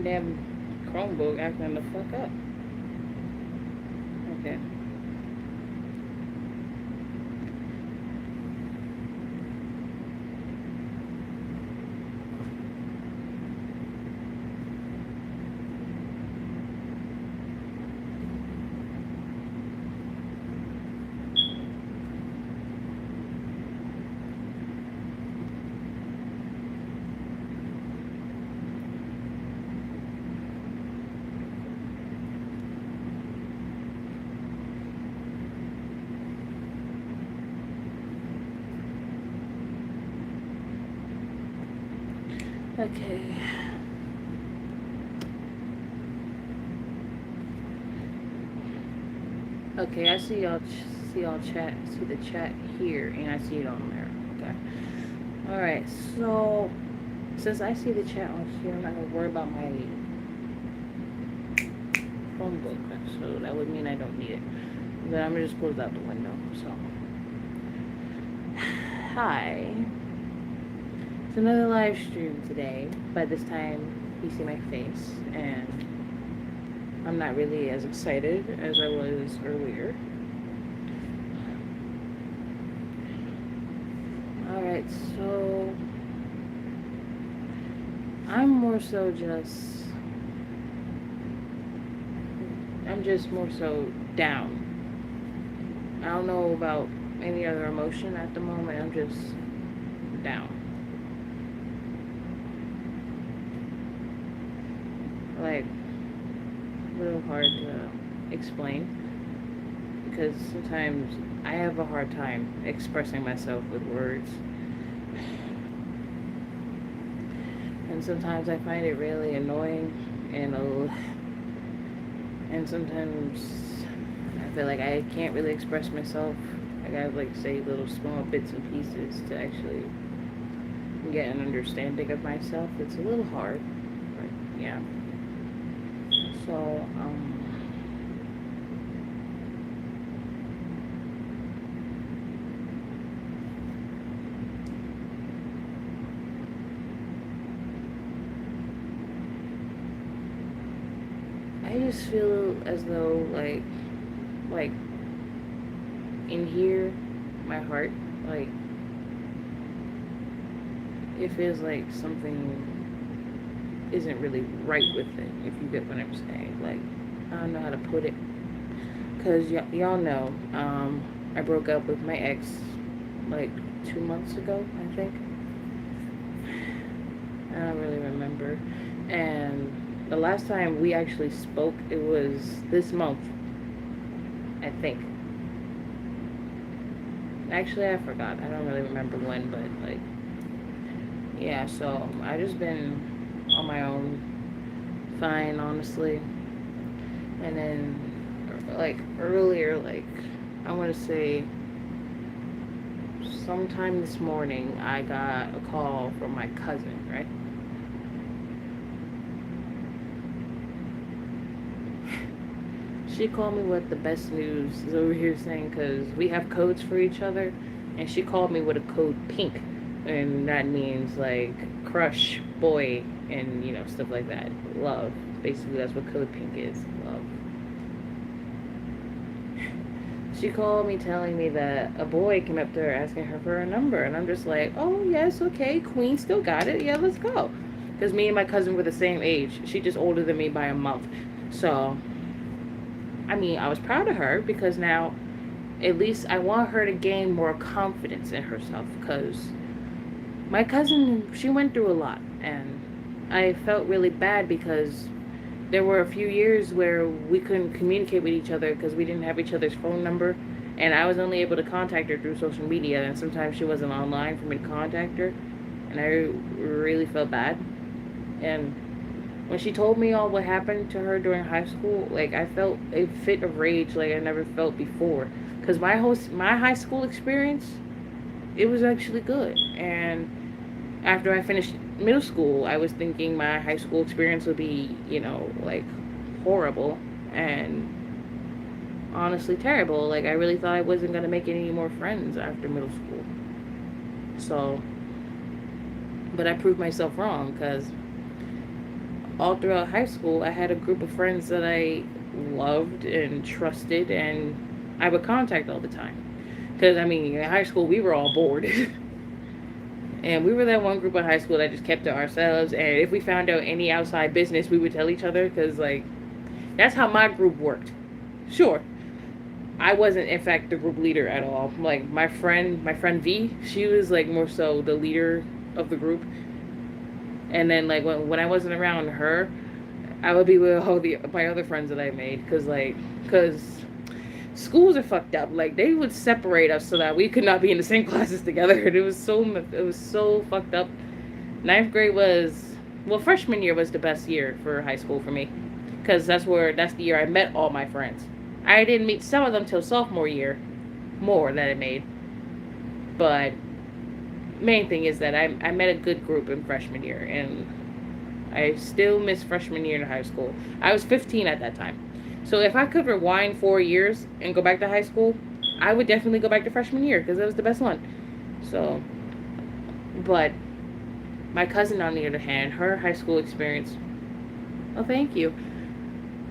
damn Chromebook acting the fuck up. Okay. Okay. Okay, I see y'all. See y'all chat. See the chat here, and I see it on there. Okay. All right. So since I see the chat on here, I'm not gonna worry about my Chromebook. So that would mean I don't need it. Then I'm gonna just close out the window. So hi. It's another live stream today. By this time, you see my face, and I'm not really as excited as I was earlier. Alright, so I'm more so just, I'm just more so down. I don't know about any other emotion at the moment. I'm just down. Like, a little hard to explain because sometimes I have a hard time expressing myself with words, and sometimes I find it really annoying, and sometimes I feel like I can't really express myself. I gotta like say little small bits and pieces to actually get an understanding of myself. It's a little hard, but yeah. So, I just feel as though like in here, my heart, like it feels like something isn't really right with it, if you get what I'm saying. Like, I don't know how to put it. Because y'all know, I broke up with my ex like 2 months ago, I think. I don't really remember. And the last time we actually spoke, it was this month, I think. Actually, I forgot. I don't really remember when, but like, yeah, so I just been on my own, fine, honestly. And then, like, earlier, like, I want to say sometime this morning, I got a call from my cousin, right? She called me with the best news is over here saying, because we have codes for each other, and she called me with a code pink, and that means like crush, boy, and you know, stuff like that. Love. Basically, that's what code pink is. Love. She called me telling me that a boy came up to her asking her for a number, and I'm just like, oh yes, okay, Queen still got it. Yeah, let's go. Because me and my cousin were the same age. She just older than me by a month. So, I mean, I was proud of her because now at least I want her to gain more confidence in herself, because my cousin, she went through a lot, and I felt really bad because there were a few years where we couldn't communicate with each other because we didn't have each other's phone number, and I was only able to contact her through social media, and sometimes she wasn't online for me to contact her, and I really felt bad. And when she told me all what happened to her during high school, like, I felt a fit of rage like I never felt before, because my high school experience, it was actually good. And after I finished middle school, I was thinking my high school experience would be, you know, like, horrible and honestly terrible. Like, I really thought I wasn't going to make any more friends after middle school. So, but I proved myself wrong, because all throughout high school, I had a group of friends that I loved and trusted, and I would contact all the time. Because, I mean, in high school, we were all bored. And we were that one group in high school that just kept to ourselves. And if we found out any outside business, we would tell each other. Because, like, that's how my group worked. Sure, I wasn't, in fact, the group leader at all. Like, my friend V, she was, like, more so the leader of the group. And then, like, when I wasn't around her, I would be with all my other friends that I made. Because schools are fucked up. Like, they would separate us so that we could not be in the same classes together. And it was so fucked up. Ninth grade was, well, freshman year was the best year for high school for me, because that's the year I met all my friends. I didn't meet some of them till sophomore year, more that I made. But main thing is that I met a good group in freshman year, and I still miss freshman year in high school. I was 15 at that time. So if I could rewind 4 years and go back to high school, I would definitely go back to freshman year because it was the best one. So, but my cousin, on the other hand, her high school experience, oh, thank you.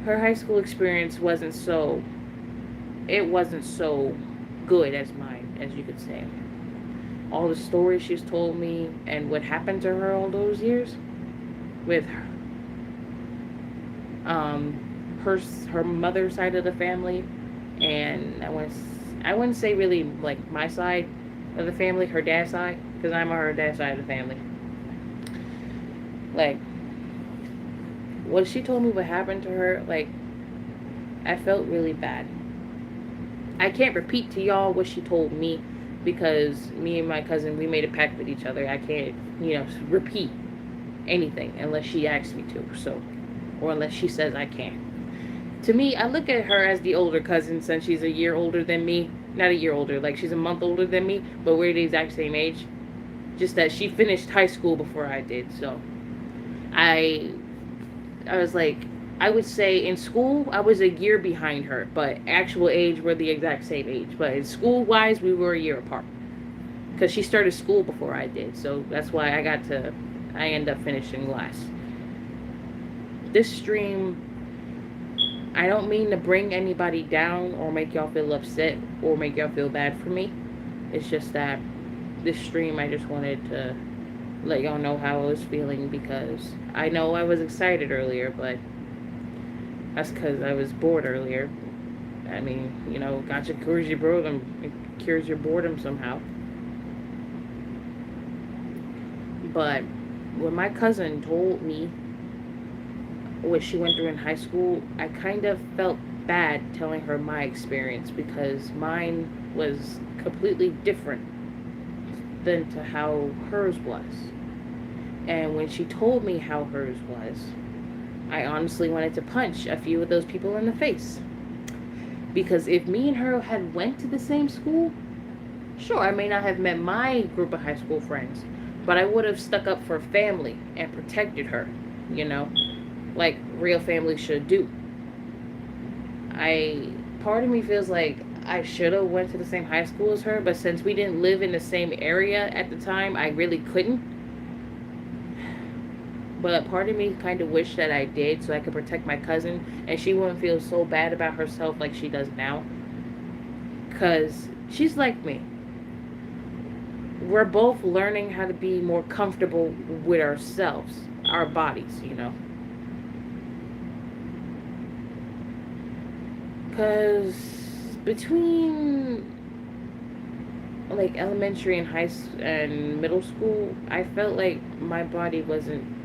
Her high school experience it wasn't so good as mine, as you could say. All the stories she's told me and what happened to her all those years with her mother's side of the family, and I wouldn't say really like my side of the family, her dad's side, because I'm on her dad's side of the family. Like, what she told me what happened to her, like, I felt really bad. I can't repeat to y'all what she told me because me and my cousin, we made a pact with each other. I can't, repeat anything unless she asks me to, so, or unless she says I can. To me, I look at her as the older cousin since she's a year older than me. Not a year older, like she's a month older than me, but we're the exact same age. Just that she finished high school before I did, so I was like, I would say in school I was a year behind her, but actual age we're the exact same age. But in school wise, we were a year apart because she started school before I did, so that's why I ended up finishing last. This stream, I don't mean to bring anybody down or make y'all feel upset or make y'all feel bad for me. It's just that this stream, I just wanted to let y'all know how I was feeling because I know I was excited earlier, but that's because I was bored earlier. I mean, Gacha cures your boredom. It cures your boredom somehow. But when my cousin told me what she went through in high school, I kind of felt bad telling her my experience because mine was completely different than to how hers was. And when she told me how hers was, I honestly wanted to punch a few of those people in the face. Because if me and her had went to the same school, sure, I may not have met my group of high school friends, but I would have stuck up for family and protected her, like real family should do. Part of me feels like I should have went to the same high school as her, but since we didn't live in the same area at the time, I really couldn't. But part of me kind of wished that I did so I could protect my cousin and she wouldn't feel so bad about herself like she does now. Because she's like me. We're both learning how to be more comfortable with ourselves, our bodies, Because between like elementary and and middle school, I felt like my body wasn't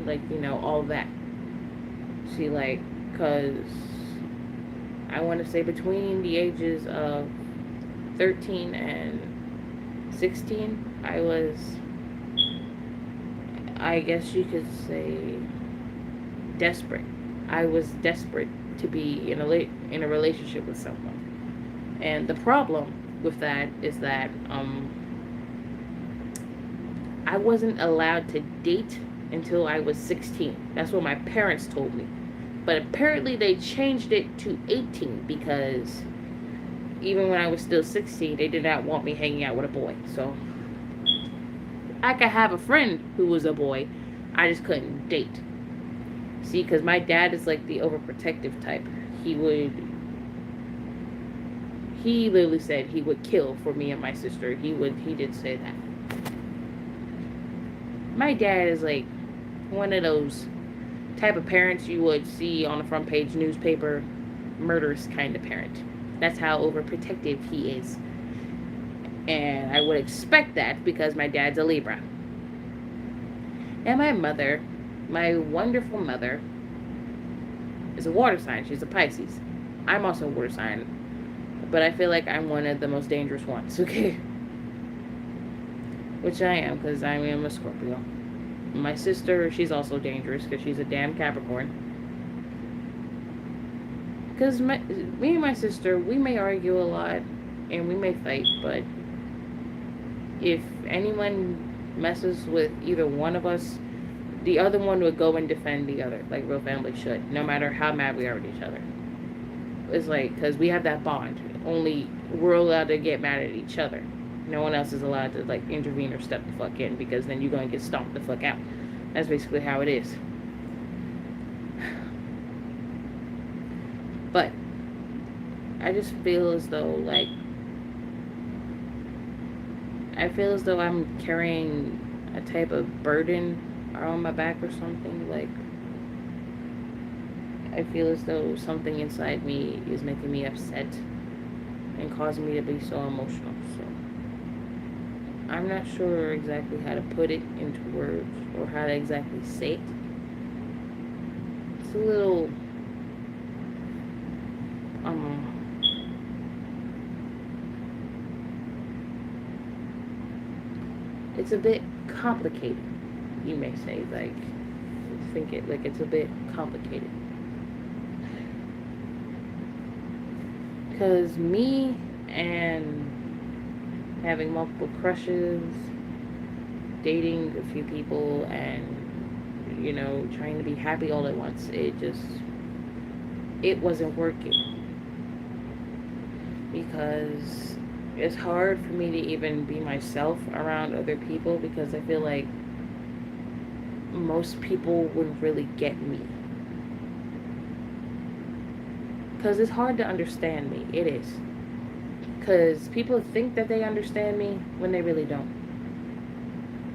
like, all that. See, like, because I want to say between the ages of 13 and 16, I guess you could say, desperate. I was desperate to be in a relationship with someone. And the problem with that is that I wasn't allowed to date until I was 16. That's what my parents told me. But apparently they changed it to 18 because even when I was still 16, they did not want me hanging out with a boy. So I could have a friend who was a boy, I just couldn't date. See, because my dad is like the overprotective type. He literally said he would kill for me and my sister. He did say that. My dad is like one of those type of parents you would see on the front page newspaper, murderous kind of parent. That's how overprotective he is. And I would expect that because my dad's a Libra. And my mother, my wonderful mother, is a water sign. She's a Pisces. I'm also a water sign. But I feel like I'm one of the most dangerous ones, okay? Which I am, because I am a Scorpio. My sister, she's also dangerous, because she's a damn Capricorn. Because me and my sister, we may argue a lot, and we may fight, but if anyone messes with either one of us, the other one would go and defend the other, like real family should, no matter how mad we are at each other. It's like, because we have that bond. Only we're allowed to get mad at each other. No one else is allowed to, like, intervene or step the fuck in, because then you're going to get stomped the fuck out. That's basically how it is. But I just feel as though, like, I feel as though I'm carrying a type of burden on my back or something. Like, I feel as though something inside me is making me upset and causing me to be so emotional. So I'm not sure exactly how to put it into words or how to exactly say it. It's a little it's a bit complicated, you may say. Like, think it like it's a bit complicated. Because me and having multiple crushes, dating a few people, and, you know, trying to be happy all at once, it wasn't working. Because it's hard for me to even be myself around other people, because I feel like most people wouldn't really get me. Because it's hard to understand me. It is. Because people think that they understand me when they really don't.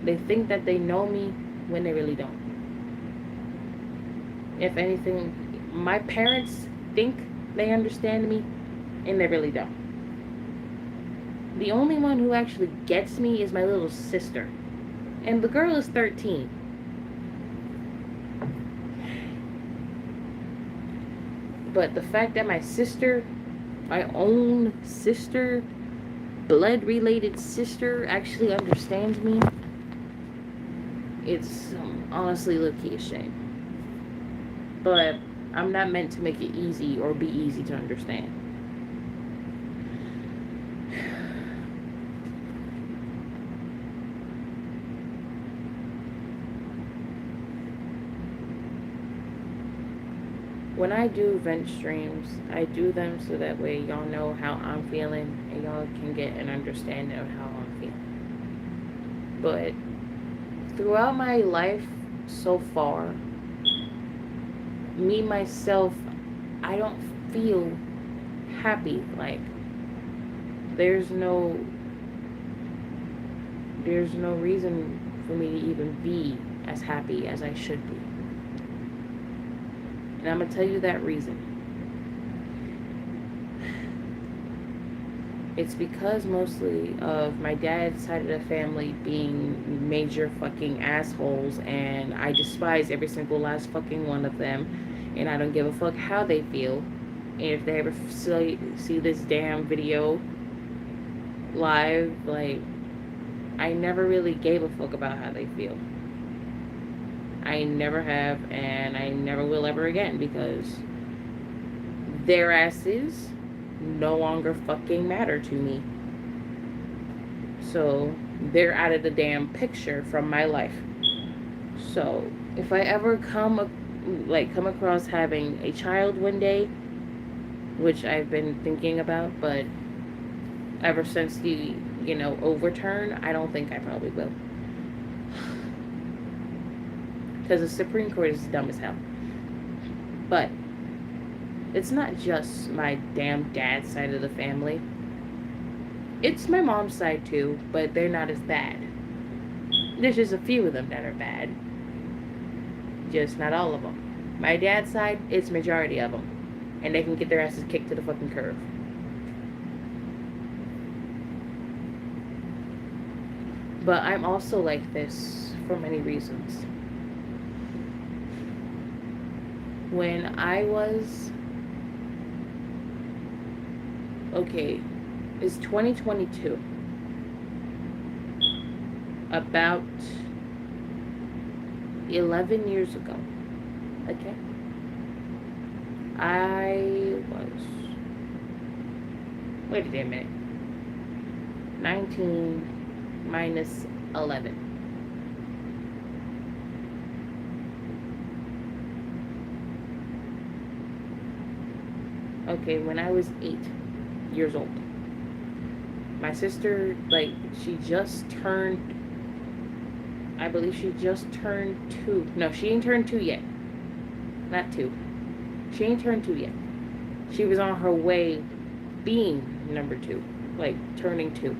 They think that they know me when they really don't. If anything, my parents think they understand me, and they really don't. The only one who actually gets me is my little sister. And the girl is 13. But the fact that my sister, my own sister, blood-related sister, actually understands me, it's honestly low-key a shame. But I'm not meant to make it easy or be easy to understand. When I do vent streams, I do them so that way y'all know how I'm feeling and y'all can get an understanding of how I'm feeling. But throughout my life so far, me, myself, I don't feel happy. Like, there's no reason for me to even be as happy as I should be. And I'm going to tell you that reason. It's because mostly of my dad's side of the family being major fucking assholes, and I despise every single last fucking one of them, and I don't give a fuck how they feel. And if they ever see this damn video live, like, I never really gave a fuck about how they feel. I never have, and I never will ever again, because their asses no longer fucking matter to me. So they're out of the damn picture from my life. So if I ever come across having a child one day, which I've been thinking about, but ever since he, overturned, I don't think I probably will. because the Supreme Court is dumb as hell. But it's not just my damn dad's side of the family. It's my mom's side too, but they're not as bad. There's just a few of them that are bad. Just not all of them. My dad's side, it's majority of them. And they can get their asses kicked to the fucking curb. But I'm also like this for many reasons. When I was... Okay, it's 2022. About 11 years ago. Okay? I was... Wait a damn minute. 19 minus 11. Okay, when I was 8 years old. My sister, like, she just turned... I believe she just turned 2. No, she ain't turned 2 yet. Not 2. She ain't turned 2 yet. She was on her way being number 2. Like, turning 2.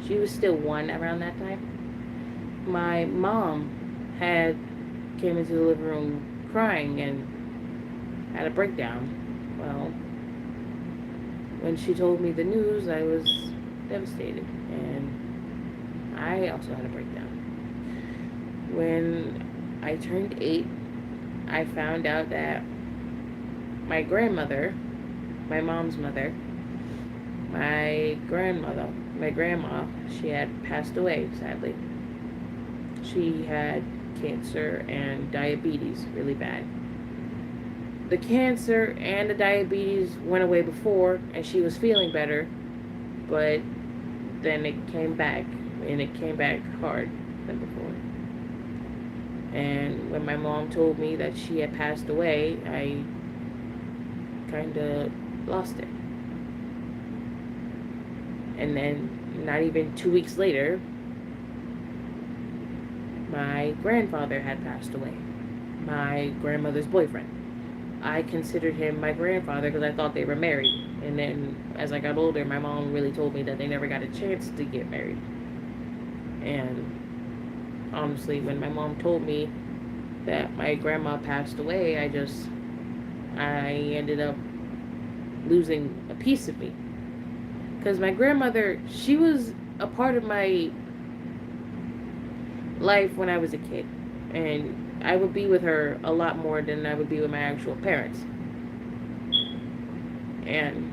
She was still 1 around that time. My mom came into the living room crying and had a breakdown. Well, when she told me the news, I was devastated. And I also had a breakdown. When I turned 8, I found out that my grandmother, my mom's mother, my grandma, she had passed away, sadly. She had cancer and diabetes, really bad. The cancer and the diabetes went away before, and she was feeling better, but then it came back, and it came back hard than before. And when my mom told me that she had passed away, I kind of lost it. And then, not even 2 weeks later, my grandfather had passed away. My grandmother's boyfriend. I considered him my grandfather because I thought they were married. And then, as I got older, my mom really told me that they never got a chance to get married. And honestly, when my mom told me that my grandma passed away, I ended up losing a piece of me. Because my grandmother, she was a part of my life when I was a kid. And I would be with her a lot more than I would be with my actual parents. And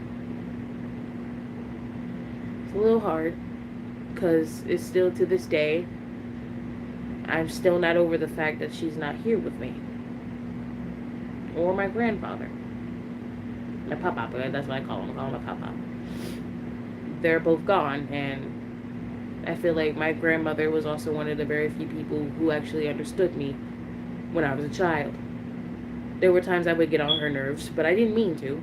it's a little hard, because it's still to this day, I'm still not over the fact that she's not here with me. Or my grandfather. My papa, that's what I call him. I call him my papa. They're both gone, and I feel like my grandmother was also one of the very few people who actually understood me when I was a child. There were times I would get on her nerves, but I didn't mean to.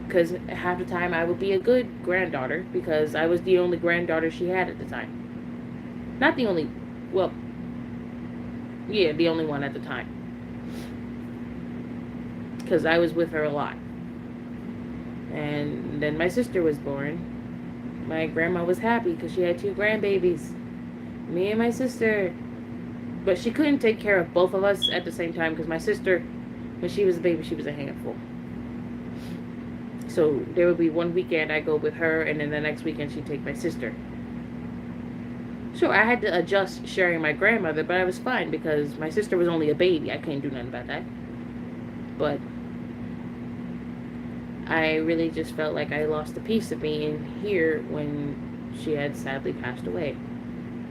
Because half the time I would be a good granddaughter, because I was the only granddaughter she had at the time. Not the only, well, yeah, the only one at the time. Because I was with her a lot. And then my sister was born. My grandma was happy because she had 2 grandbabies. Me and my sister. But she couldn't take care of both of us at the same time because my sister, when she was a baby, she was a handful. So there would be one weekend I go with her, and then the next weekend she'd take my sister. Sure, I had to adjust sharing my grandmother, but I was fine because my sister was only a baby. I couldn't do nothing about that. But I really just felt like I lost a piece of me in here when she had sadly passed away.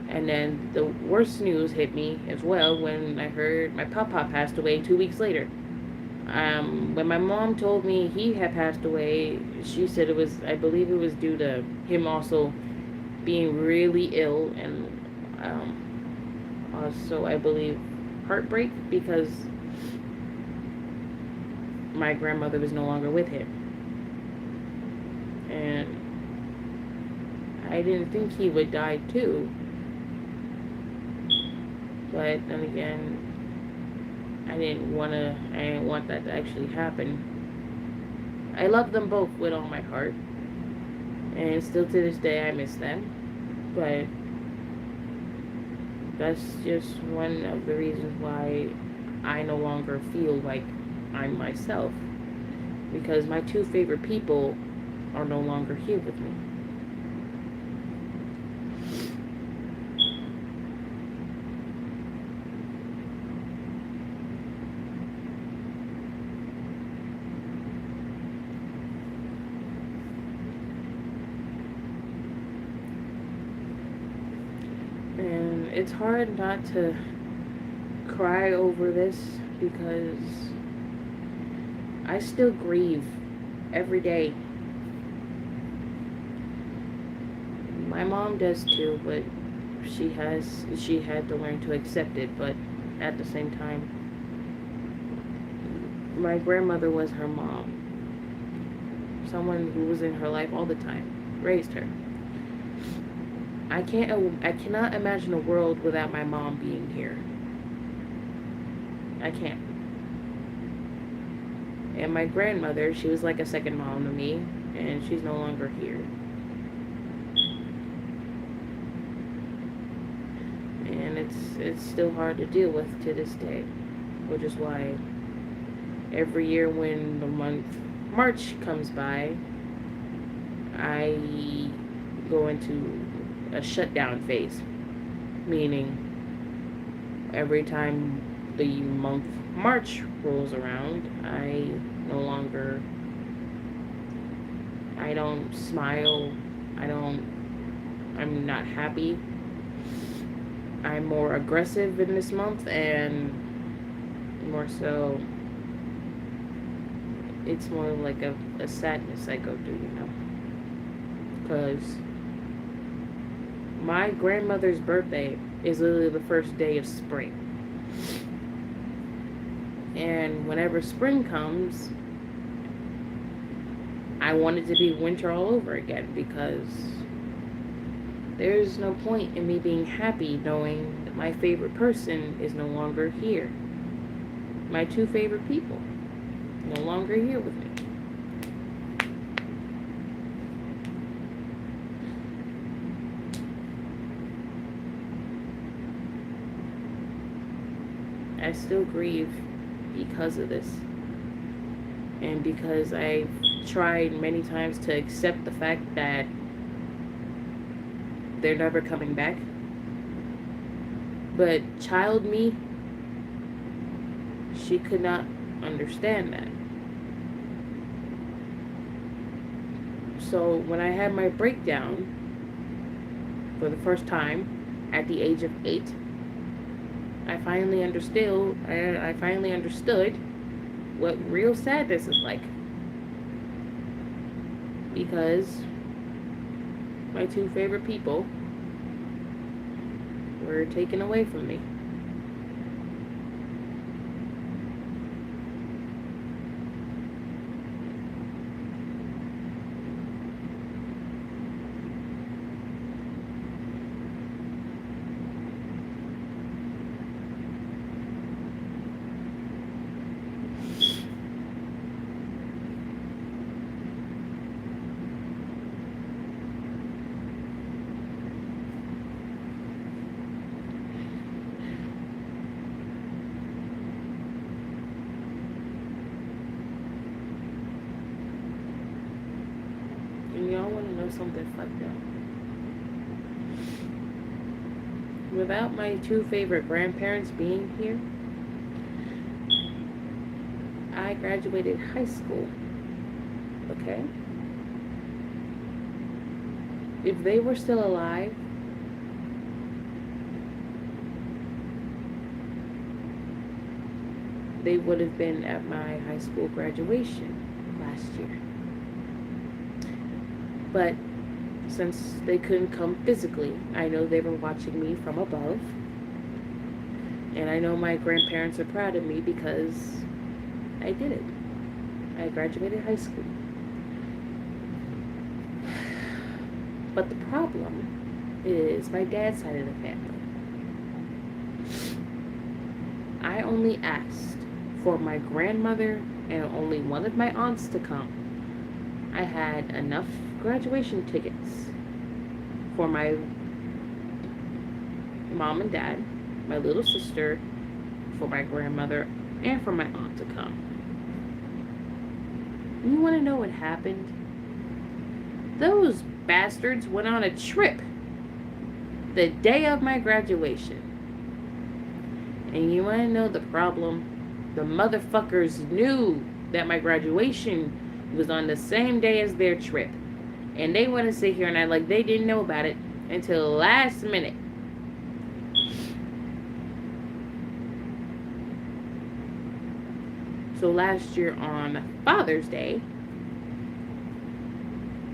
And then the worst news hit me as well when I heard my papa passed away 2 weeks later. When my mom told me he had passed away, she said it was, I believe it was due to him also being really ill, and also I believe heartbreak because my grandmother was no longer with him. And I didn't think he would die too. But then again, I didn't want that to actually happen. I love them both with all my heart. And still to this day, I miss them. But that's just one of the reasons why I no longer feel like I'm myself. Because my two favorite people are no longer here with me. And it's hard not to cry over this because I still grieve every day. My mom does too, but she had to learn to accept it, but at the same time, my grandmother was her mom. Someone who was in her life all the time, raised her. I cannot imagine a world without my mom being here. I can't. And my grandmother, she was like a second mom to me, and she's no longer here. And it's still hard to deal with to this day, which is why every year when the month March comes by, I go into a shutdown phase, meaning every time the month March rolls around, I don't smile, I'm not happy. I'm more aggressive in this month, and more so, it's more like a sadness I go through, because my grandmother's birthday is literally the first day of spring. And whenever spring comes, I want it to be winter all over again, because there's no point in me being happy knowing that my favorite person is no longer here. My two favorite people no longer here with me. I still grieve because of this. And because I've tried many times to accept the fact that they're never coming back. But child me, she could not understand that. So when I had my breakdown for the first time at the age of 8, I finally understood what real sadness is like. Because my two favorite people were taken away from me. And y'all want to know something fucked up? Without my two favorite grandparents being here, I graduated high school. Okay? If they were still alive, they would have been at my high school graduation last year. But since they couldn't come physically, I know they were watching me from above. And I know my grandparents are proud of me because I did it. I graduated high school. But the problem is my dad's side of the family. I only asked for my grandmother and only one of my aunts to come. I had enough graduation tickets for my mom and dad, my little sister, for my grandmother, and for my aunt to come. You want to know what happened? Those bastards went on a trip the day of my graduation. And you want to know the problem? The motherfuckers knew that my graduation was on the same day as their trip. And they want to sit here and act like they didn't know about it until the last minute. So last year on Father's Day,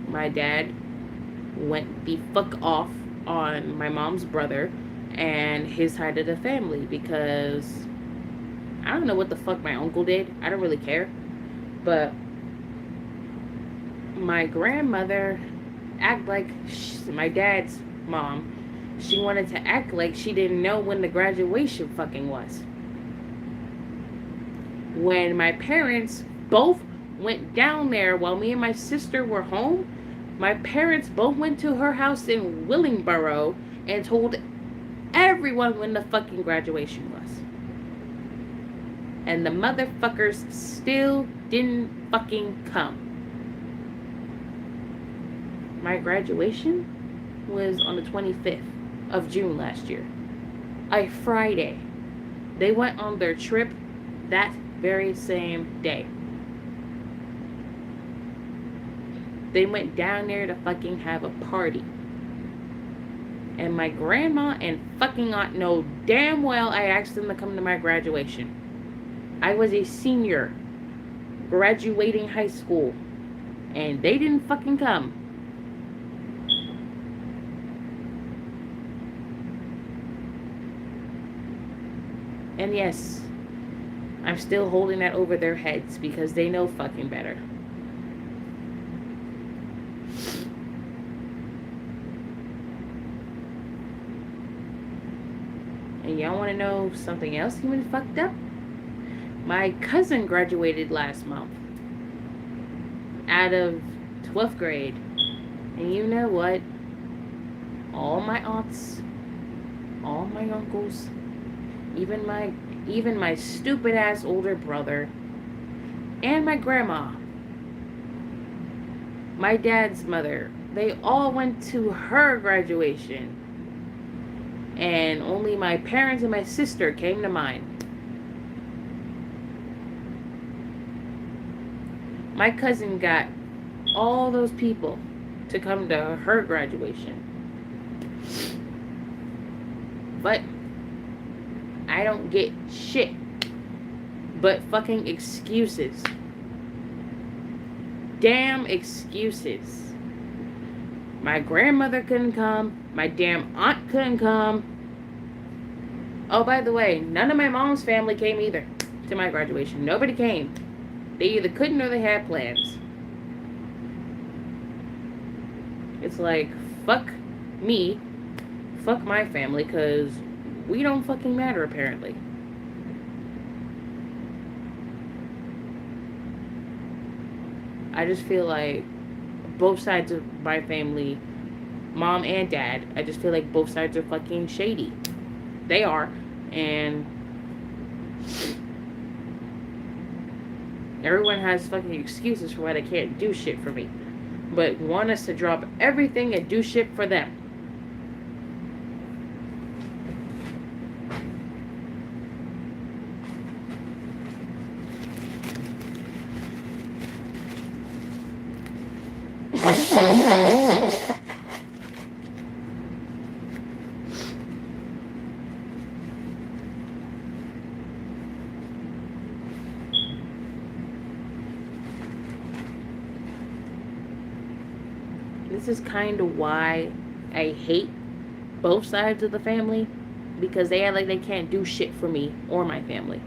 my dad went the fuck off on my mom's brother and his side of the family because I don't know what the fuck my uncle did. I don't really care. But my grandmother act like my dad's mom. She wanted to act like she didn't know when the graduation fucking was. When my parents both went down there while me and my sister were home, my parents both went to her house in Willingboro and told everyone when the fucking graduation was. And the motherfuckers still didn't fucking come. My graduation was on the 25th of June last year. A Friday. They went on their trip that very same day. They went down there to fucking have a party. And my grandma and fucking aunt know damn well I asked them to come to my graduation. I was a senior graduating high school. And they didn't fucking come. And yes, I'm still holding that over their heads because they know fucking better. And y'all want to know something else even fucked up? My cousin graduated last month out of 12th grade. And you know what? All my aunts, all my uncles, even my stupid ass older brother, and my grandma, my dad's mother, they all went to her graduation. And only my parents and my sister came to mine. My cousin got all those people to come to her graduation. But I don't get shit but fucking excuses. Damn excuses. My grandmother couldn't come. My damn aunt couldn't come. Oh, by the way, none of my mom's family came either to my graduation. Nobody came. They either couldn't or they had plans. It's like, fuck me. Fuck my family, because we don't fucking matter, apparently. I just feel like both sides of my family, mom and dad, I just feel like both sides are fucking shady. They are. And everyone has fucking excuses for why they can't do shit for me, but want us to drop everything and do shit for them. This is kind of why I hate both sides of the family, because they act like they can't do shit for me or my family.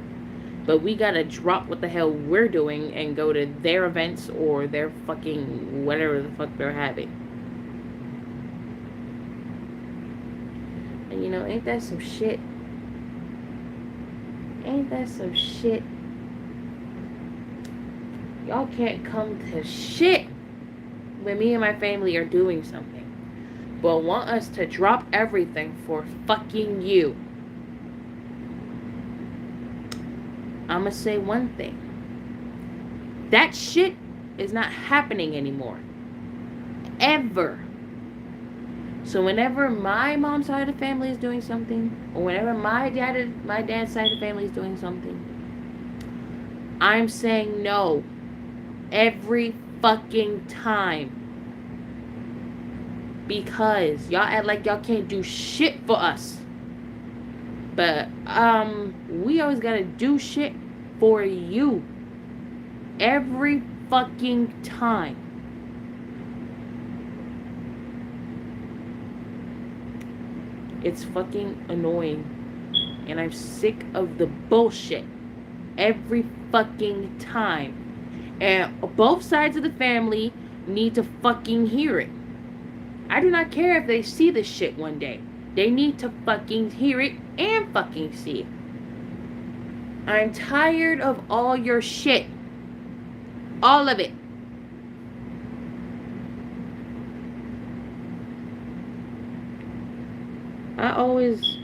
But we gotta drop what the hell we're doing and go to their events or their fucking whatever the fuck they're having. And you know, ain't that some shit? Ain't that some shit? Y'all can't come to shit when me and my family are doing something, but want us to drop everything for fucking you. I'ma say one thing. That shit is not happening anymore. Ever. So whenever my mom's side of the family is doing something, or whenever my dad's side of the family is doing something, I'm saying no. Every fucking time. Because y'all act like y'all can't do shit for us. But we always gotta do shit for you. Every fucking time. It's fucking annoying. And I'm sick of the bullshit. Every fucking time. And both sides of the family need to fucking hear it. I do not care if they see this shit one day. They need to fucking hear it and fucking see it. I'm tired of all your shit. All of it.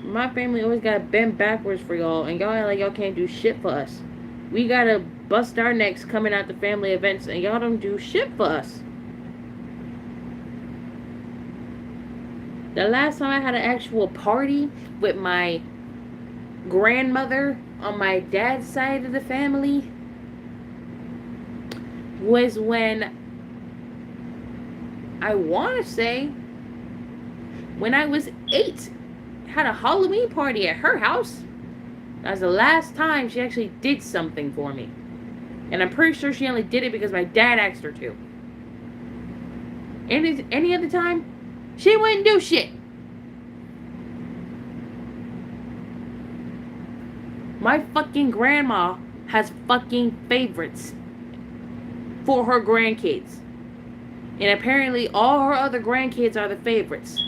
My family always gotta bend backwards for y'all, and y'all act like y'all can't do shit for us. We gotta bust our necks coming out to family events, and y'all don't do shit for us. The last time I had an actual party with my grandmother on my dad's side of the family was when, I want to say, when I was 8. Had a Halloween party at her house. That was the last time she actually did something for me. And I'm pretty sure she only did it because my dad asked her to. Any other time, she wouldn't do shit. My fucking grandma has fucking favorites for her grandkids. And apparently all her other grandkids are the favorites.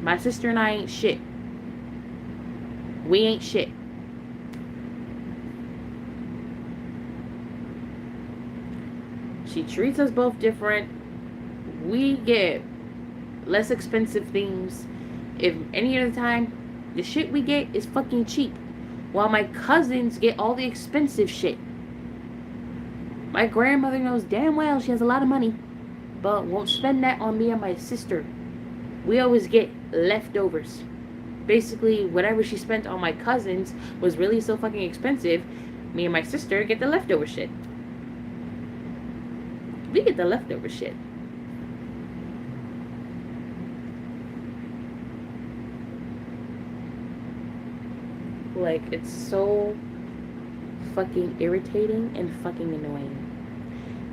My sister and I ain't shit. We ain't shit. She treats us both different. We get less expensive things. If any other time, the shit we get is fucking cheap. While my cousins get all the expensive shit. My grandmother knows damn well she has a lot of money, but won't spend that on me and my sister. We always get leftovers. Basically, whatever she spent on my cousins was really so fucking expensive. Me and my sister get the leftover shit. We get the leftover shit. Like, it's so fucking irritating and fucking annoying.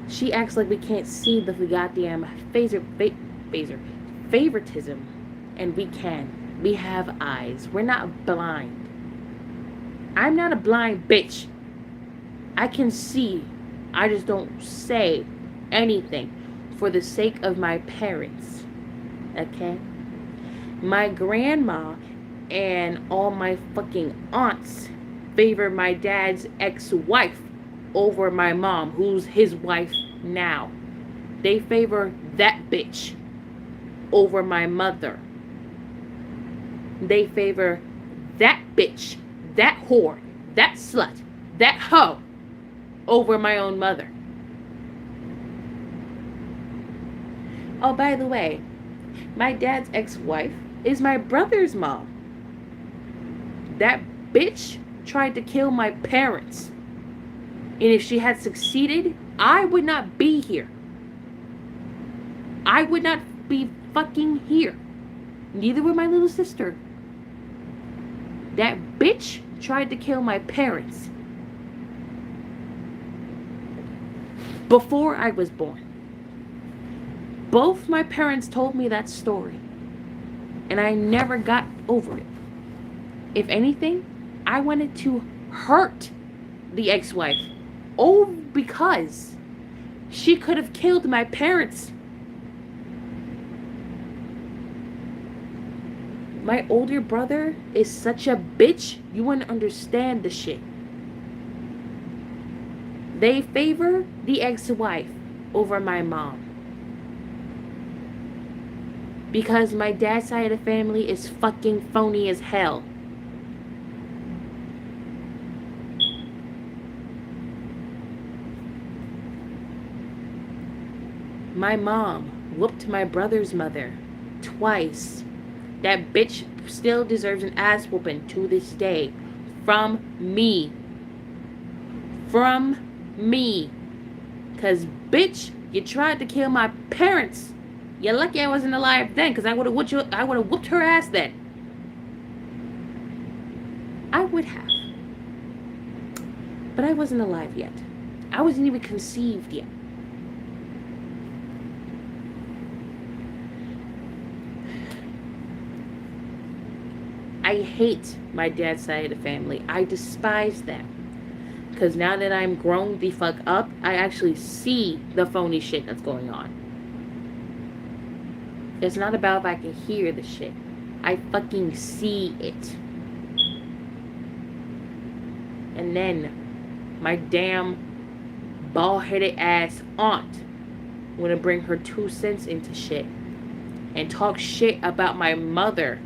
She acts like we can't see the goddamn favoritism. And we can. We have eyes. We're not blind. I'm not a blind bitch. I can see. I just don't say anything for the sake of my parents. Okay? My grandma and all my fucking aunts favor my dad's ex-wife over my mom, who's his wife now. They favor that bitch over my mother. They favor that bitch, that whore, that slut, that hoe over my own mother. Oh, by the way, my dad's ex-wife is my brother's mom. That bitch tried to kill my parents. And if she had succeeded, I would not be here. I would not be fucking here. Neither would my little sister. That bitch tried to kill my parents before I was born. Both my parents told me that story, and I never got over it. If anything, I wanted to hurt the ex-wife. Oh, because she could have killed my parents. My older brother is such a bitch, you wouldn't understand the shit. They favor the ex-wife over my mom. Because my dad's side of the family is fucking phony as hell. My mom whooped my brother's mother twice. That bitch still deserves an ass whooping to this day. From me. From me. Cause bitch, you tried to kill my parents. You're lucky I wasn't alive then, cause I would have whooped her ass then. I would have. But I wasn't alive yet. I wasn't even conceived yet. I hate my dad's side of the family. I despise them. Because now that I'm grown the fuck up, I actually see the phony shit that's going on. It's not about if I can hear the shit. I fucking see it. And then my damn bald-headed ass aunt wanna bring her 2 cents into shit and talk shit about my mother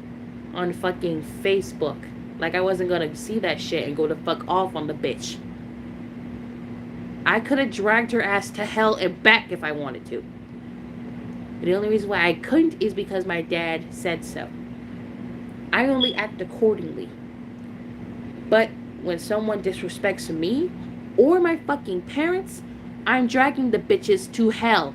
on fucking Facebook. Like I wasn't gonna see that shit and go the fuck off on the bitch. I could have dragged her ass to hell and back if I wanted to. The only reason why I couldn't is because my dad said so. I only act accordingly. But when someone disrespects me or my fucking parents, I'm dragging the bitches to hell.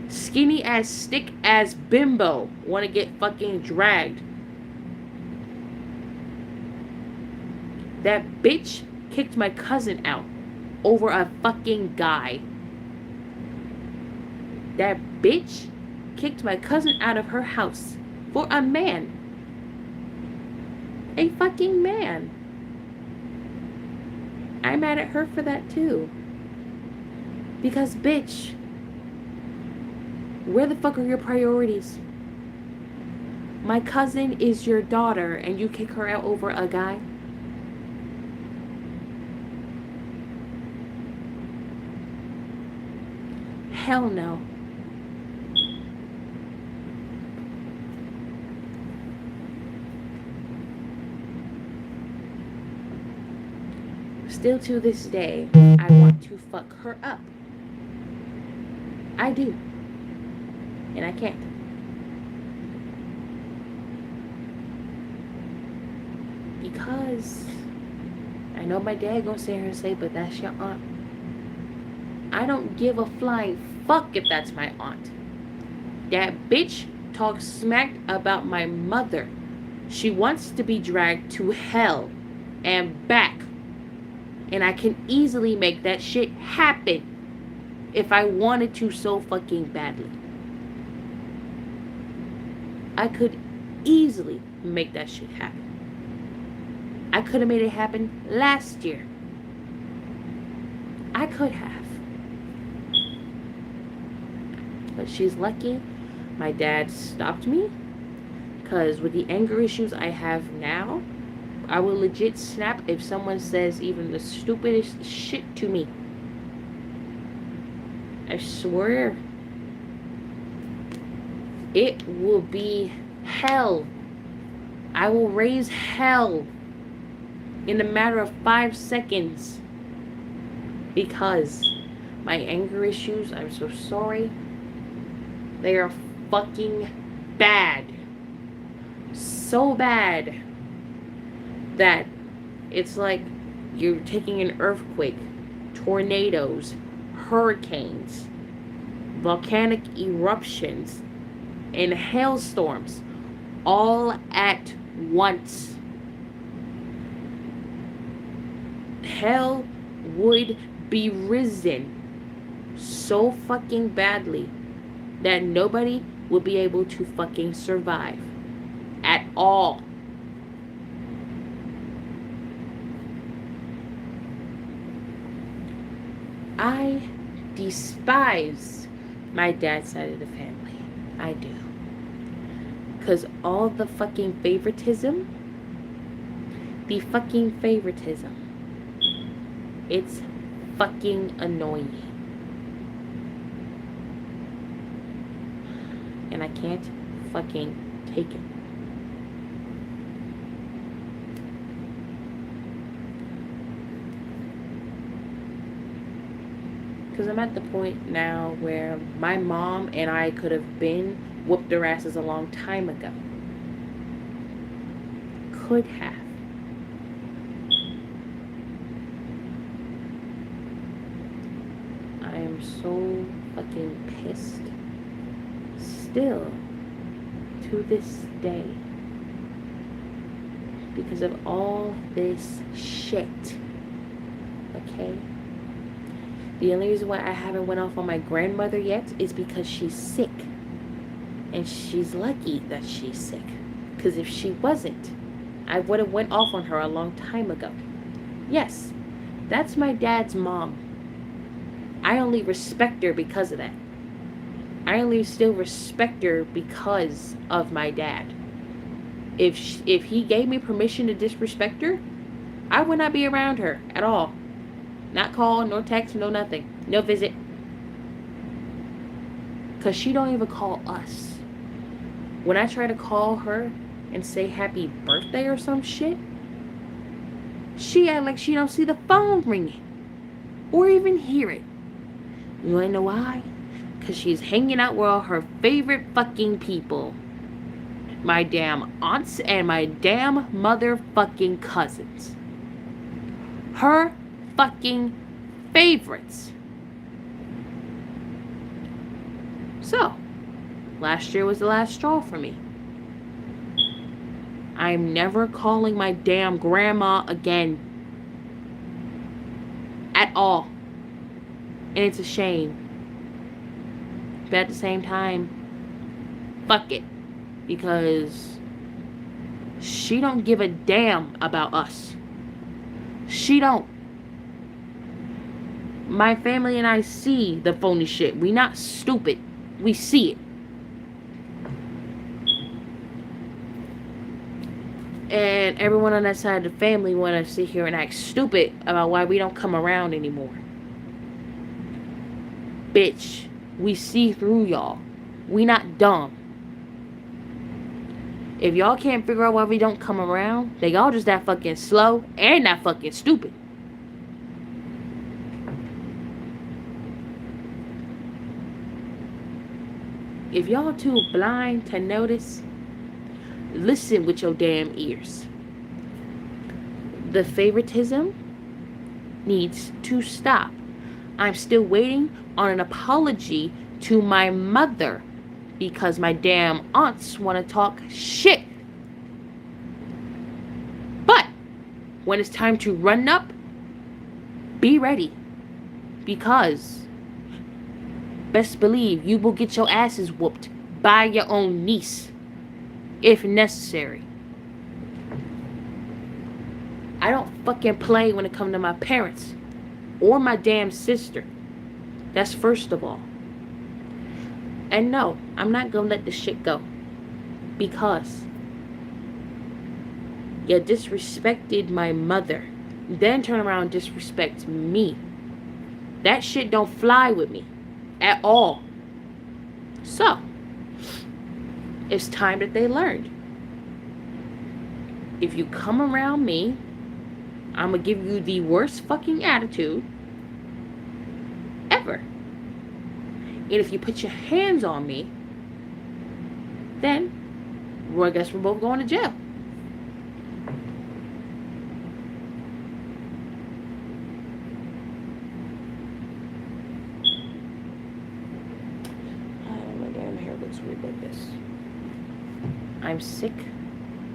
Skinny ass, stick ass bimbo wanna get fucking dragged. That bitch kicked my cousin out over a fucking guy. That bitch kicked my cousin out of her house for a man. A fucking man. I'm mad at her for that too. Because bitch, where the fuck are your priorities? My cousin is your daughter and you kick her out over a guy? Hell no. Still to this day, I want to fuck her up. I do. And I can't. Because I know my dad gonna sit here and say, but that's your aunt. I don't give a flying fuck if that's my aunt. That bitch talks smack about my mother. She wants to be dragged to hell and back. And I can easily make that shit happen if I wanted to so fucking badly. I could easily make that shit happen. I could have made it happen last year. I could have. But she's lucky my dad stopped me. Because with the anger issues I have now, I will legit snap if someone says even the stupidest shit to me. I swear. It will be hell. I will raise hell in a matter of 5 seconds. Because my anger issues, I'm so sorry, they are fucking bad. So bad that it's like you're taking an earthquake, tornadoes, hurricanes, volcanic eruptions, and hailstorms all at once. Hell would be risen so fucking badly that nobody would be able to fucking survive at all. I despise my dad's side of the family. I do. Because all the fucking favoritism, it's fucking annoying. And I can't fucking take it. Because I'm at the point now where my mom and I could have been whooped their asses a long time ago. Could have. I am so fucking pissed. Still, to this day. Because of all this shit. Okay? The only reason why I haven't went off on my grandmother yet is because she's sick. And she's lucky that she's sick. Because if she wasn't, I would have went off on her a long time ago. Yes, that's my dad's mom. I only respect her because of that. I only still respect her because of my dad. If he gave me permission to disrespect her, I would not be around her at all. Not call, nor text, no nothing. No visit. Because she don't even call us. When I try to call her and say happy birthday or some shit, she act like she don't see the phone ringing. Or even hear it. You wanna know why? Because she's hanging out with all her favorite fucking people. My damn aunts and my damn motherfucking cousins. Her fucking favorites. So, last year was the last straw for me. I'm never calling my damn grandma again. At all. And it's a shame. But at the same time, fuck it. Because she don't give a damn about us. She don't. My family and I see the phony shit. We not stupid. We see it. And everyone on that side of the family want to sit here and act stupid about why we don't come around anymore. Bitch, we see through y'all. We not dumb. If y'all can't figure out why we don't come around, then y'all just that fucking slow and that fucking stupid. If y'all too blind to notice, listen with your damn ears. The favoritism needs to stop. I'm still waiting on an apology to my mother because my damn aunts want to talk shit. But when it's time to run up, be ready. Because best believe you will get your asses whooped by your own niece if necessary. I don't fucking play when it comes to my parents or my damn sister. That's first of all. And no, I'm not gonna let this shit go. Because you disrespected my mother, then turn around and disrespect me. That shit don't fly with me at all. So, it's time that they learned. If you come around me, I'm gonna give you the worst fucking attitude ever. And if you put your hands on me, then I guess we're both going to jail. My damn hair looks weird like this. I'm sick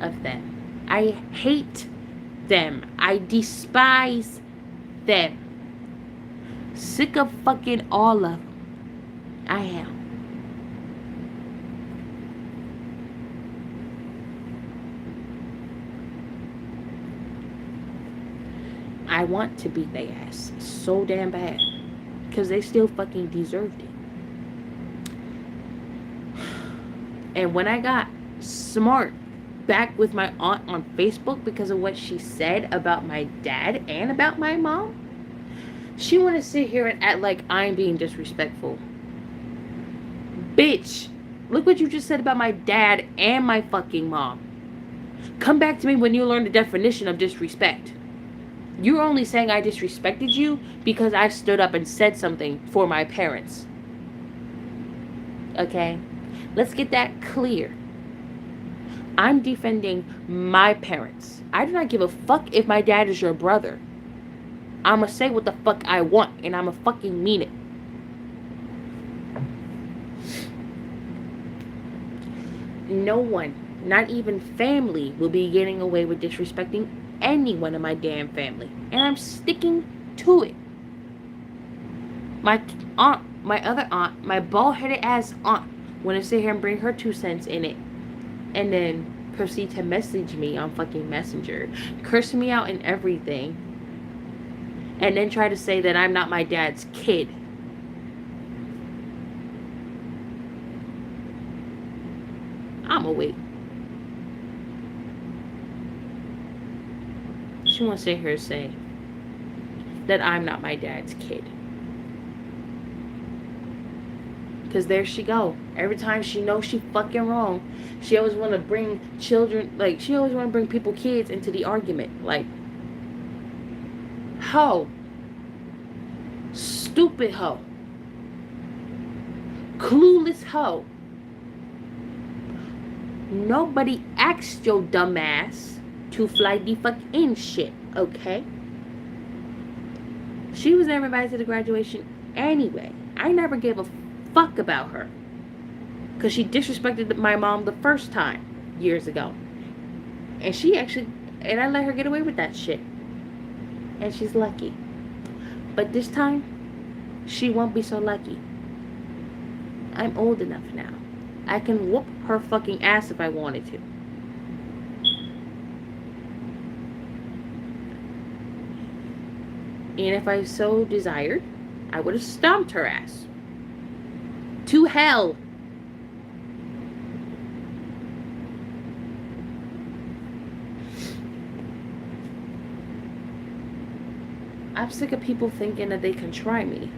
of them. I hate them. I despise them. Sick of fucking all of them. I am. I want to beat their ass so damn bad. Because they still fucking deserved it. And when I got smart back with my aunt on Facebook because of what she said about my dad and about my mom. She want to sit here and act like I'm being disrespectful. Bitch, look what you just said about my dad and my fucking mom. Come back to me when you learn the definition of disrespect. You're only saying I disrespected you because I stood up and said something for my parents. Okay? Let's get that clear. I'm defending my parents. I do not give a fuck if my dad is your brother. I'ma say what the fuck I want, and I'ma fucking mean it. No one, not even family, will be getting away with disrespecting anyone in my damn family. And I'm sticking to it. My aunt, my other aunt, my bald-headed ass aunt, want to sit here and bring her 2 cents in it. And then proceed to message me on fucking Messenger. Curse me out and everything. And then try to say that I'm not my dad's kid. I'ma wait. She wants to sit here and say that I'm not my dad's kid. Because there she go. Every time she knows she fucking wrong, she always want to bring children, like, she always want to bring people, kids, into the argument. Like, hoe. Stupid hoe. Clueless hoe. Nobody asked your dumb ass to fly the fuck in shit, okay? She was never invited to the graduation anyway. I never gave a fuck about her. Because she disrespected my mom the first time, years ago. And she actually, and I let her get away with that shit. And she's lucky. But this time, she won't be so lucky. I'm old enough now. I can whoop her fucking ass if I wanted to. And if I so desired, I would have stomped her ass. To hell. I'm sick of people thinking that they can try me.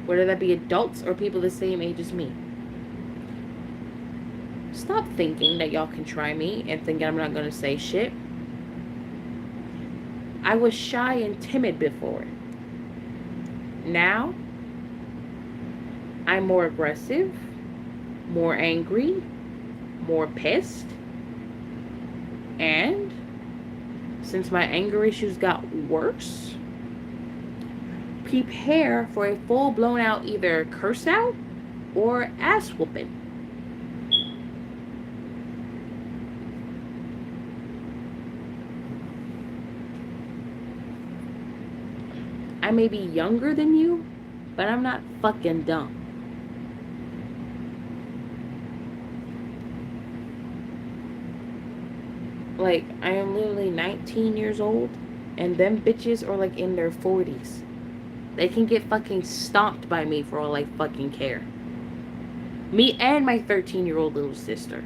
Whether that be adults or people the same age as me. Stop thinking that y'all can try me and thinking I'm not going to say shit. I was shy and timid before. Now, I'm more aggressive, more angry, more pissed. And since my anger issues got worse, prepare for a full blown out either curse out or ass whooping. I may be younger than you, but I'm not fucking dumb. Like, I am literally 19 years old, and them bitches are like in their 40s. They can get fucking stomped by me for all I fucking care. Me and my 13-year-old little sister.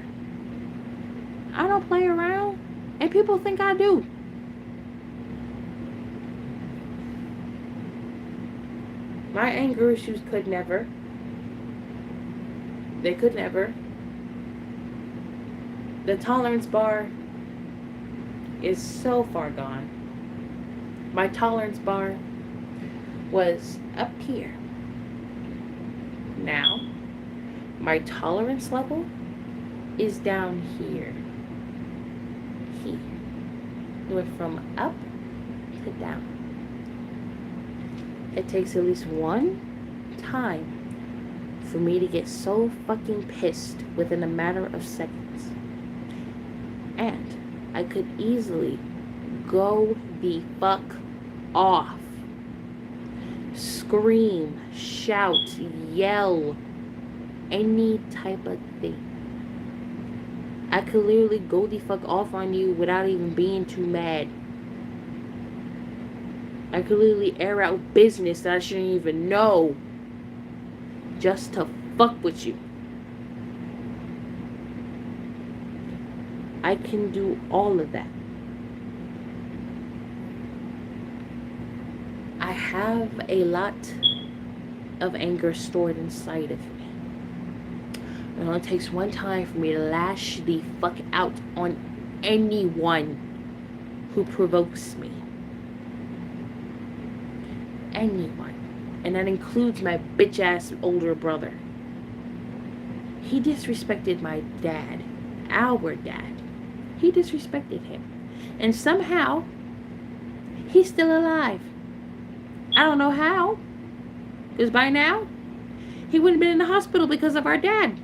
I don't play around, and people think I do. My anger issues could never. They could never. The tolerance bar is so far gone. My tolerance bar was up here. Now, my tolerance level is down here. Here. It went from up to down. It takes at least one time for me to get so fucking pissed within a matter of seconds. And I could easily go the fuck off. Scream, shout, yell, any type of thing. I could literally go the fuck off on you without even being too mad. I could literally air out business that I shouldn't even know just to fuck with you. I can do all of that. I have a lot of anger stored inside of me. It only takes one time for me to lash the fuck out on anyone who provokes me. Anyone. And that includes my bitch ass older brother. He disrespected my dad. Our dad. He disrespected him. And somehow, he's still alive. I don't know how. Because by now, he wouldn't have been in the hospital because of our dad.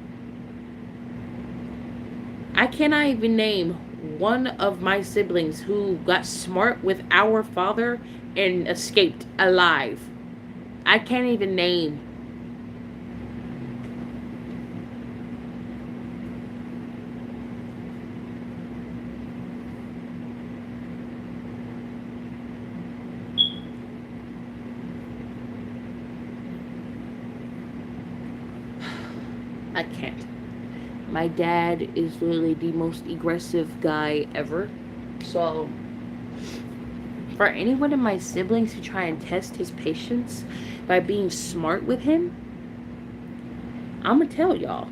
I cannot even name one of my siblings who got smart with our father and escaped alive. I can't even name. I can't. My dad is literally the most aggressive guy ever. So, for any one of my siblings who try and test his patience by being smart with him, I'm gonna tell y'all,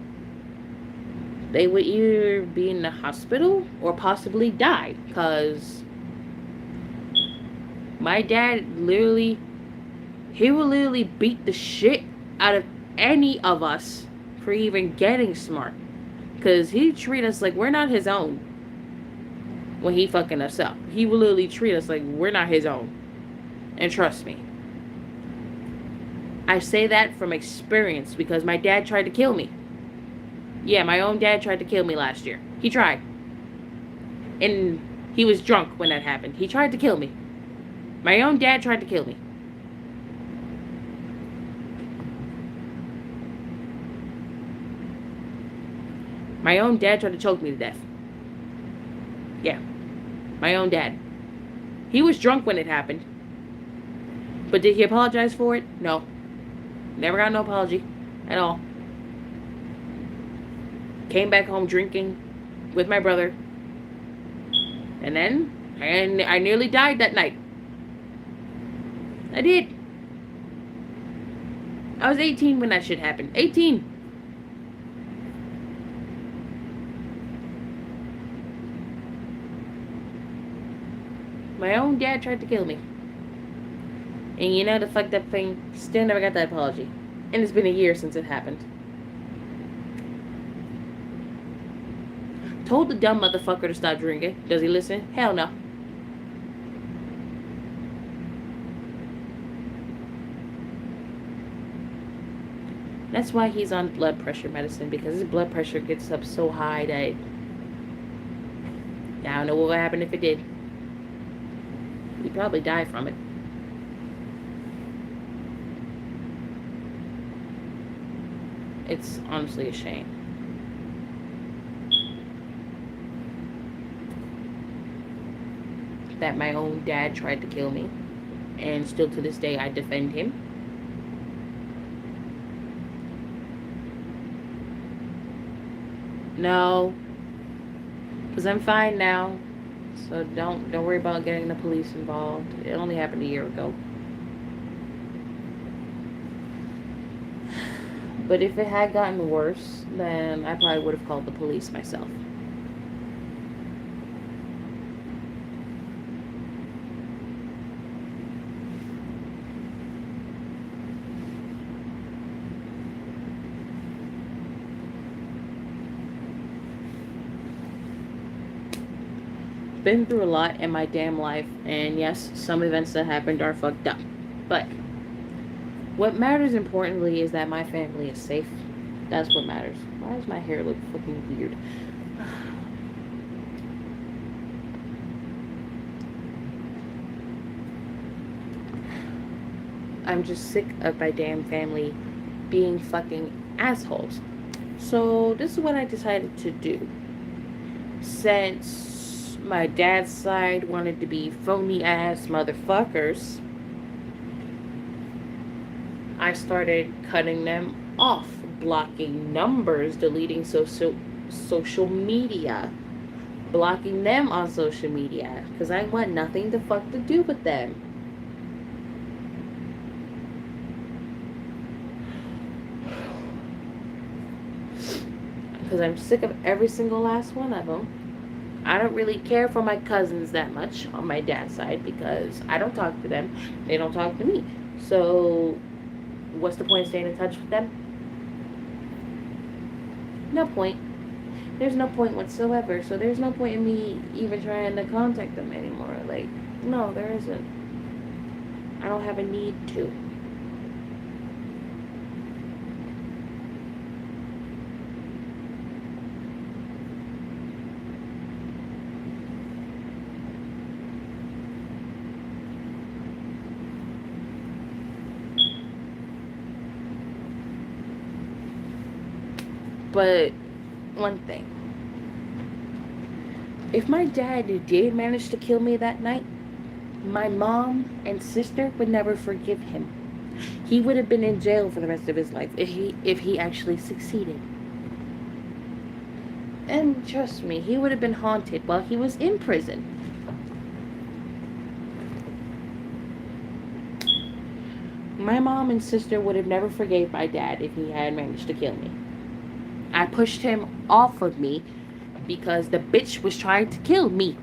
they would either be in the hospital or possibly die. Because my dad literally, he will literally beat the shit out of any of us for even getting smart. Because he treat us like we're not his own when he fucking us up. He will literally treat us like we're not his own. And trust me, I say that from experience because my dad tried to kill me. Yeah, my own dad tried to kill me last year. He tried. And he was drunk when that happened. He tried to kill me. My own dad tried to kill me. My own dad tried to choke me to death. Yeah. My own dad. He was drunk when it happened. But did he apologize for it? No. Never got no apology. At all. Came back home drinking with my brother. And then I nearly died that night. I did. I was 18 when that shit happened. 18. My own dad tried to kill me. And you know the fucked up thing? Still never got that apology. And it's been a year since it happened. Told the dumb motherfucker to stop drinking. Does he listen? Hell no. That's why he's on blood pressure medicine. Because his blood pressure gets up so high that I don't know what would happen if it did. He'd probably die from it. It's honestly a shame. That my own dad tried to kill me. And still to this day I defend him. No. Because I'm fine now. So don't worry about getting the police involved. It only happened a year ago. But if it had gotten worse, then I probably would have called the police myself. Been through a lot in my damn life, and yes, some events that happened are fucked up. But what matters importantly is that my family is safe. That's what matters. Why does my hair look fucking weird? I'm just sick of my damn family being fucking assholes. So this is what I decided to do. Since my dad's side wanted to be phony ass motherfuckers, I started cutting them off, blocking numbers, deleting social media, blocking them on social media because I want nothing to fuck to do with them. Because I'm sick of every single last one of them. I don't really care for my cousins that much on my dad's side because I don't talk to them. They don't talk to me. So, what's the point of staying in touch with them? No point. There's no point whatsoever. So, there's no point in me even trying to contact them anymore. Like, no, there isn't. I don't have a need to. But one thing, if my dad did manage to kill me that night, my mom and sister would never forgive him. He would have been in jail for the rest of his life if he actually succeeded. And trust me, he would have been haunted while he was in prison. My mom and sister would have never forgave my dad if he had managed to kill me. I pushed him off of me because the bitch was trying to kill me.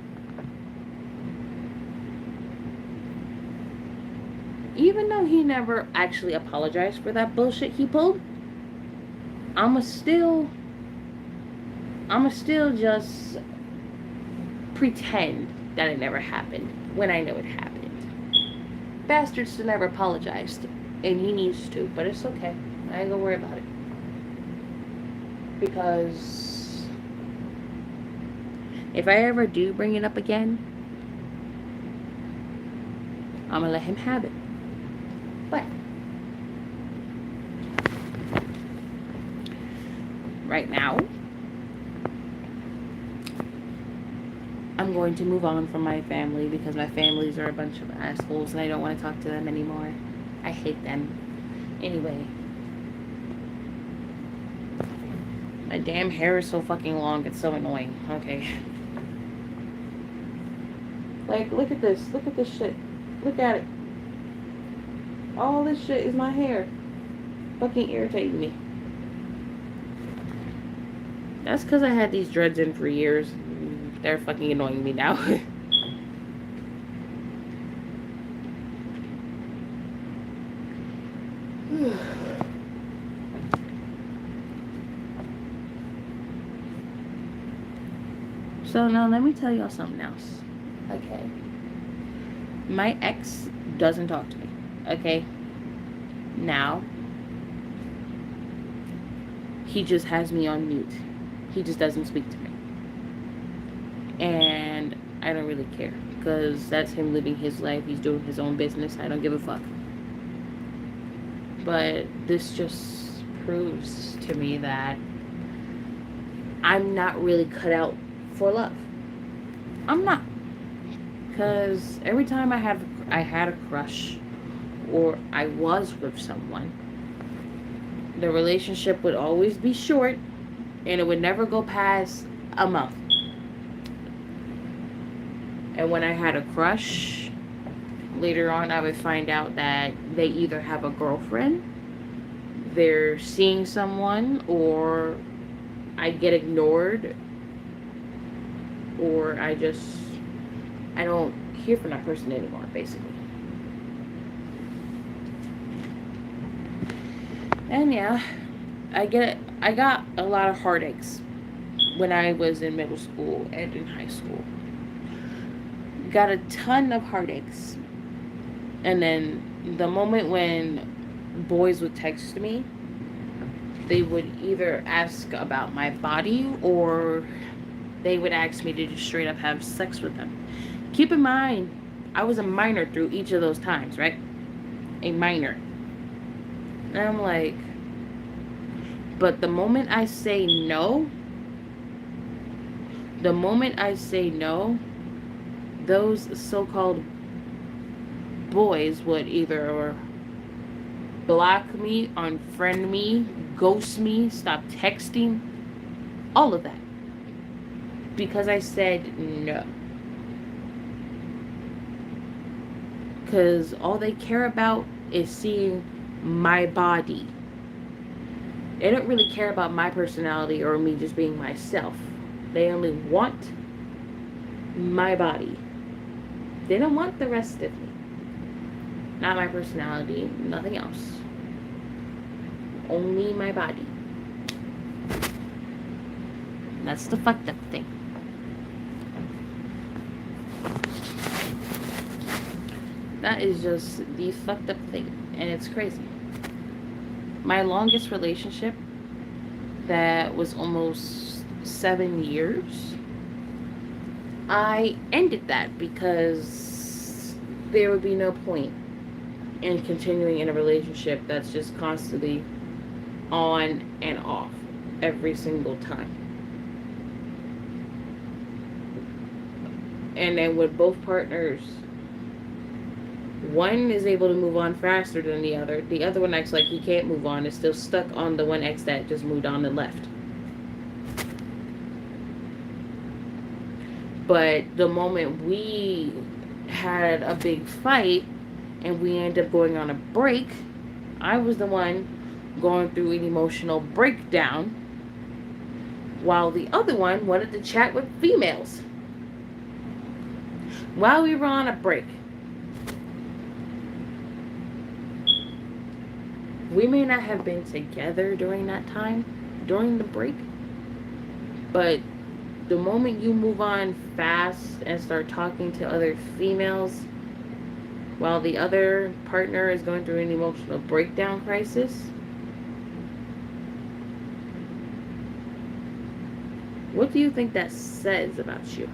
Even though he never actually apologized for that bullshit he pulled, I'ma still just pretend that it never happened when I know it happened. Bastard still never apologized, and he needs to, but it's okay. I ain't gonna worry about it. Because if I ever do bring it up again, I'm gonna let him have it. But right now, I'm going to move on from my family because my families are a bunch of assholes and I don't want to talk to them anymore. I hate them. Anyway. My damn hair is so fucking long, it's so annoying. Okay. Like, look at this. Look at this shit. Look at it. All this shit is my hair. Fucking irritating me. That's because I had these dreads in for years. They're fucking annoying me now. So now let me tell y'all something else. Okay. My ex doesn't talk to me. Okay. Now he just has me on mute. He just doesn't speak to me. And I don't really care. Because that's him living his life. He's doing his own business. I don't give a fuck. But this just proves to me that I'm not really cut out for love. I'm not. Because every time I had a crush or I was with someone, the relationship would always be short and it would never go past a month. And when I had a crush, later on I would find out that they either have a girlfriend, they're seeing someone, or I get ignored, or I don't hear from that person anymore, basically. And yeah, I got a lot of heartaches when I was in middle school and in high school. Got a ton of heartaches. And then the moment when boys would text me, they would either ask about my body or they would ask me to just straight up have sex with them. Keep in mind, I was a minor through each of those times, right? A minor. And I'm like, but the moment I say no, those so-called boys would either block me, unfriend me, ghost me, stop texting, all of that. because I said no. Because all they care about is seeing my body. They don't really care about my personality or me just being myself. They only want my body. They don't want the rest of me. Not my personality, nothing else. Only my body. That's the fucked up thing. That is just the fucked up thing. And it's crazy. My longest relationship, that was almost 7 years, I ended that because there would be no point in continuing in a relationship that's just constantly on and off every single time. And then with both partners, one is able to move on faster than the other one acts like he can't move on, is still stuck on the one ex that just moved on and left. But the moment we had a big fight and we ended up going on a break, I was the one going through an emotional breakdown, while the other one wanted to chat with females while we were on a break. We may not have been together during that time, during the break, but the moment you move on fast and start talking to other females while the other partner is going through an emotional breakdown crisis, what do you think that says about you?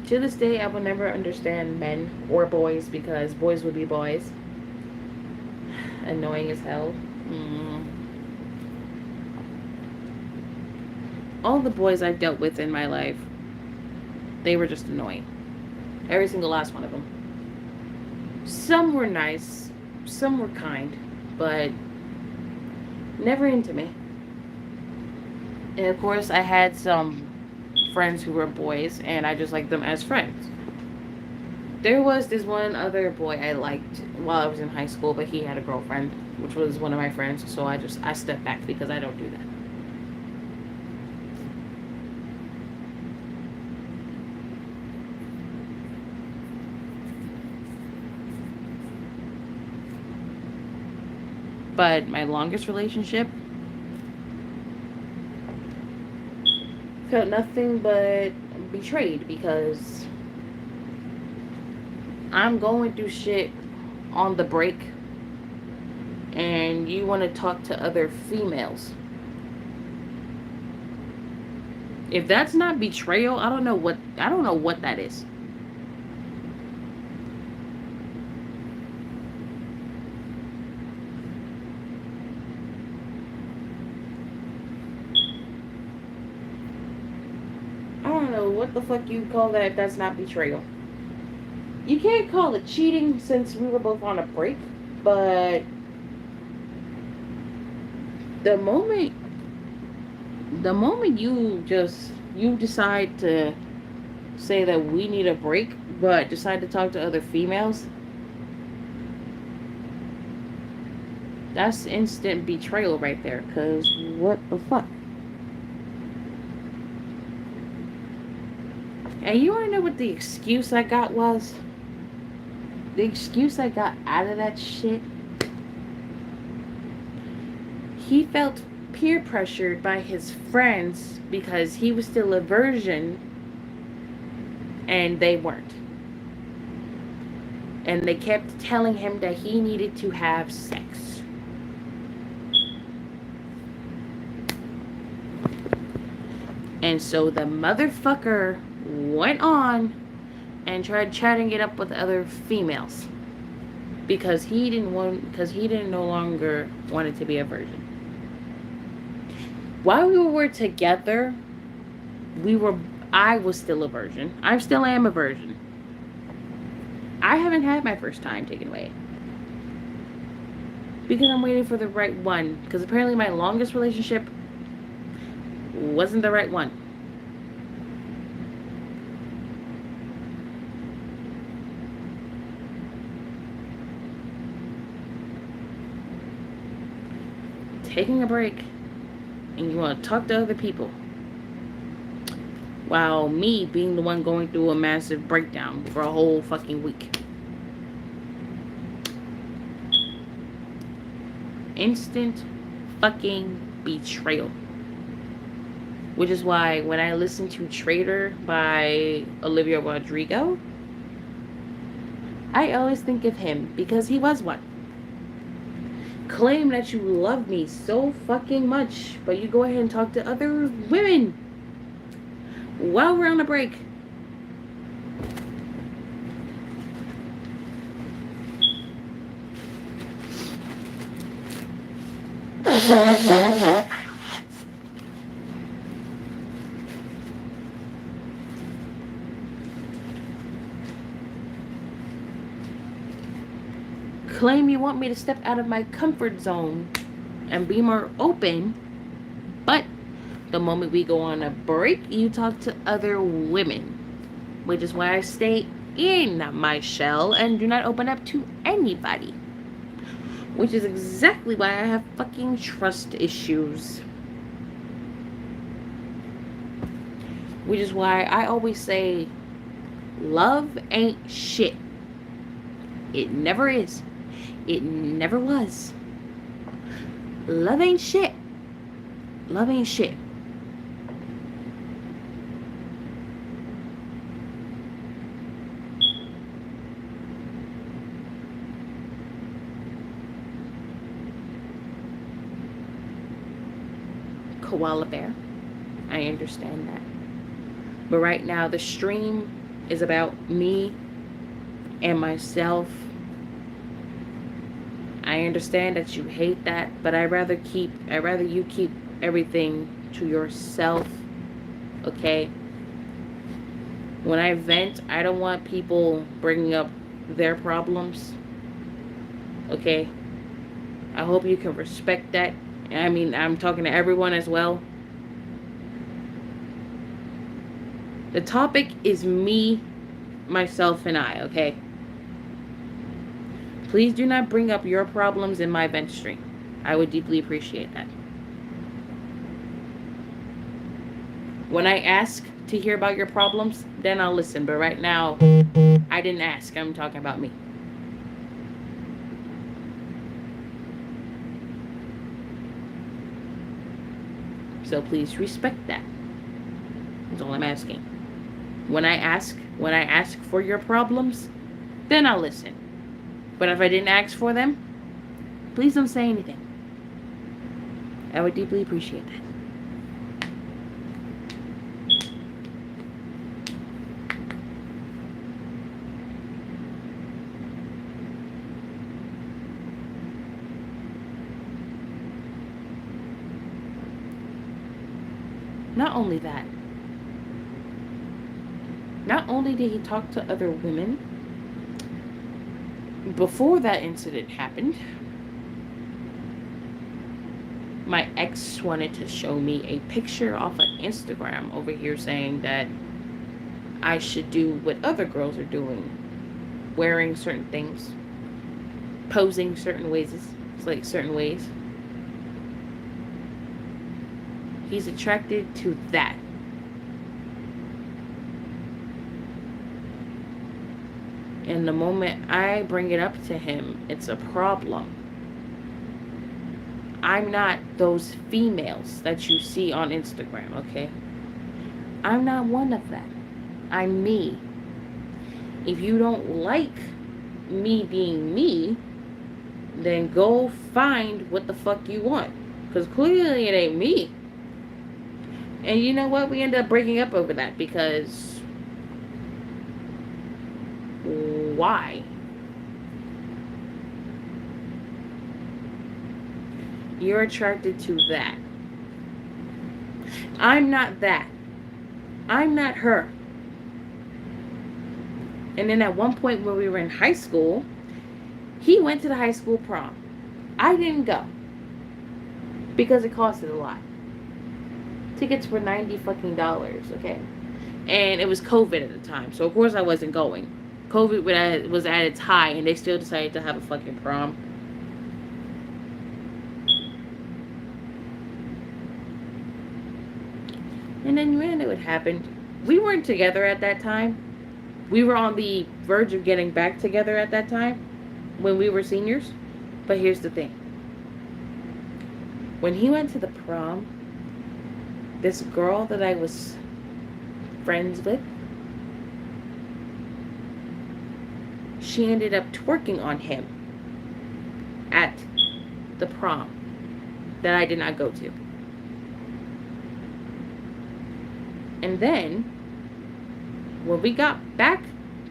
To this day, I will never understand men or boys, because boys would be boys. Annoying as hell. All the boys I've dealt with in my life, they were just annoying. Every single last one of them. Some were nice, some were kind, but never into me. And of course, I had some friends who were boys, and I just liked them as friends. There was this one other boy I liked while I was in high school, but he had a girlfriend, which was one of my friends, so I stepped back because I don't do that. But my longest relationship felt nothing but betrayed, because I'm going through shit on the break and you want to talk to other females. If that's not betrayal, I don't know what that is. What the fuck you call that if that's not betrayal? You can't call it cheating since we were both on a break, but the moment you decide to say that we need a break, but decide to talk to other females, that's instant betrayal right there, because what the fuck? And you want to know what the excuse I got was? The excuse I got out of that shit? He felt peer pressured by his friends because he was still a virgin and they weren't. And they kept telling him that he needed to have sex. And so the motherfucker went on and tried chatting it up with other females because he didn't no longer wanted to be a virgin. While we were together, I was still a virgin. I still am a virgin. I haven't had my first time taken away. Because I'm waiting for the right one. Because apparently my longest relationship wasn't the right one. Taking a break and you want to talk to other people, while me being the one going through a massive breakdown for a whole fucking week. Instant fucking betrayal. Which is why when I listen to Traitor by Olivia Rodrigo, I always think of him because he was one. Claim that you love me so fucking much, but you go ahead and talk to other women while we're on a break. Claim you want me to step out of my comfort zone and be more open, but the moment we go on a break, you talk to other women, which is why I stay in my shell and do not open up to anybody, which is exactly why I have fucking trust issues, which is why I always say love ain't shit. It never is. It never was. Love ain't shit. Love ain't shit. Koala bear. I understand that. But right now the stream is about me and myself. I understand that you hate that, but I'd rather you keep everything to yourself, okay? When I vent, I don't want people bringing up their problems, okay? I hope you can respect that. I mean, I'm talking to everyone as well. The topic is me, myself, and I, okay? Please do not bring up your problems in my vent stream. I would deeply appreciate that. When I ask to hear about your problems, then I'll listen. But right now, I didn't ask. I'm talking about me. So please respect that. That's all I'm asking. When I ask for your problems, then I'll listen. But if I didn't ask for them, please don't say anything. I would deeply appreciate that. Not only that, not only did he talk to other women, before that incident happened, my ex wanted to show me a picture off of Instagram over here saying that I should do what other girls are doing, wearing certain things, posing certain ways, He's attracted to that. And the moment I bring it up to him, it's a problem. I'm not those females that you see on Instagram, okay? I'm not one of them. I'm me. If you don't like me being me, then go find what the fuck you want. Because clearly it ain't me. And you know what? We end up breaking up over that because... why? You're attracted to that. I'm not that. I'm not her. And then at one point when we were in high school, he went to the high school prom. I didn't go because it costed a lot. Tickets were $90 fucking dollars, okay? And it was COVID at the time, so of course I wasn't going. COVID was at its high, and they still decided to have a fucking prom. And then you know what happened. We weren't together at that time. We were on the verge of getting back together at that time when we were seniors. But here's the thing. When he went to the prom, this girl that I was friends with, she ended up twerking on him at the prom that I did not go to. And then, when we got back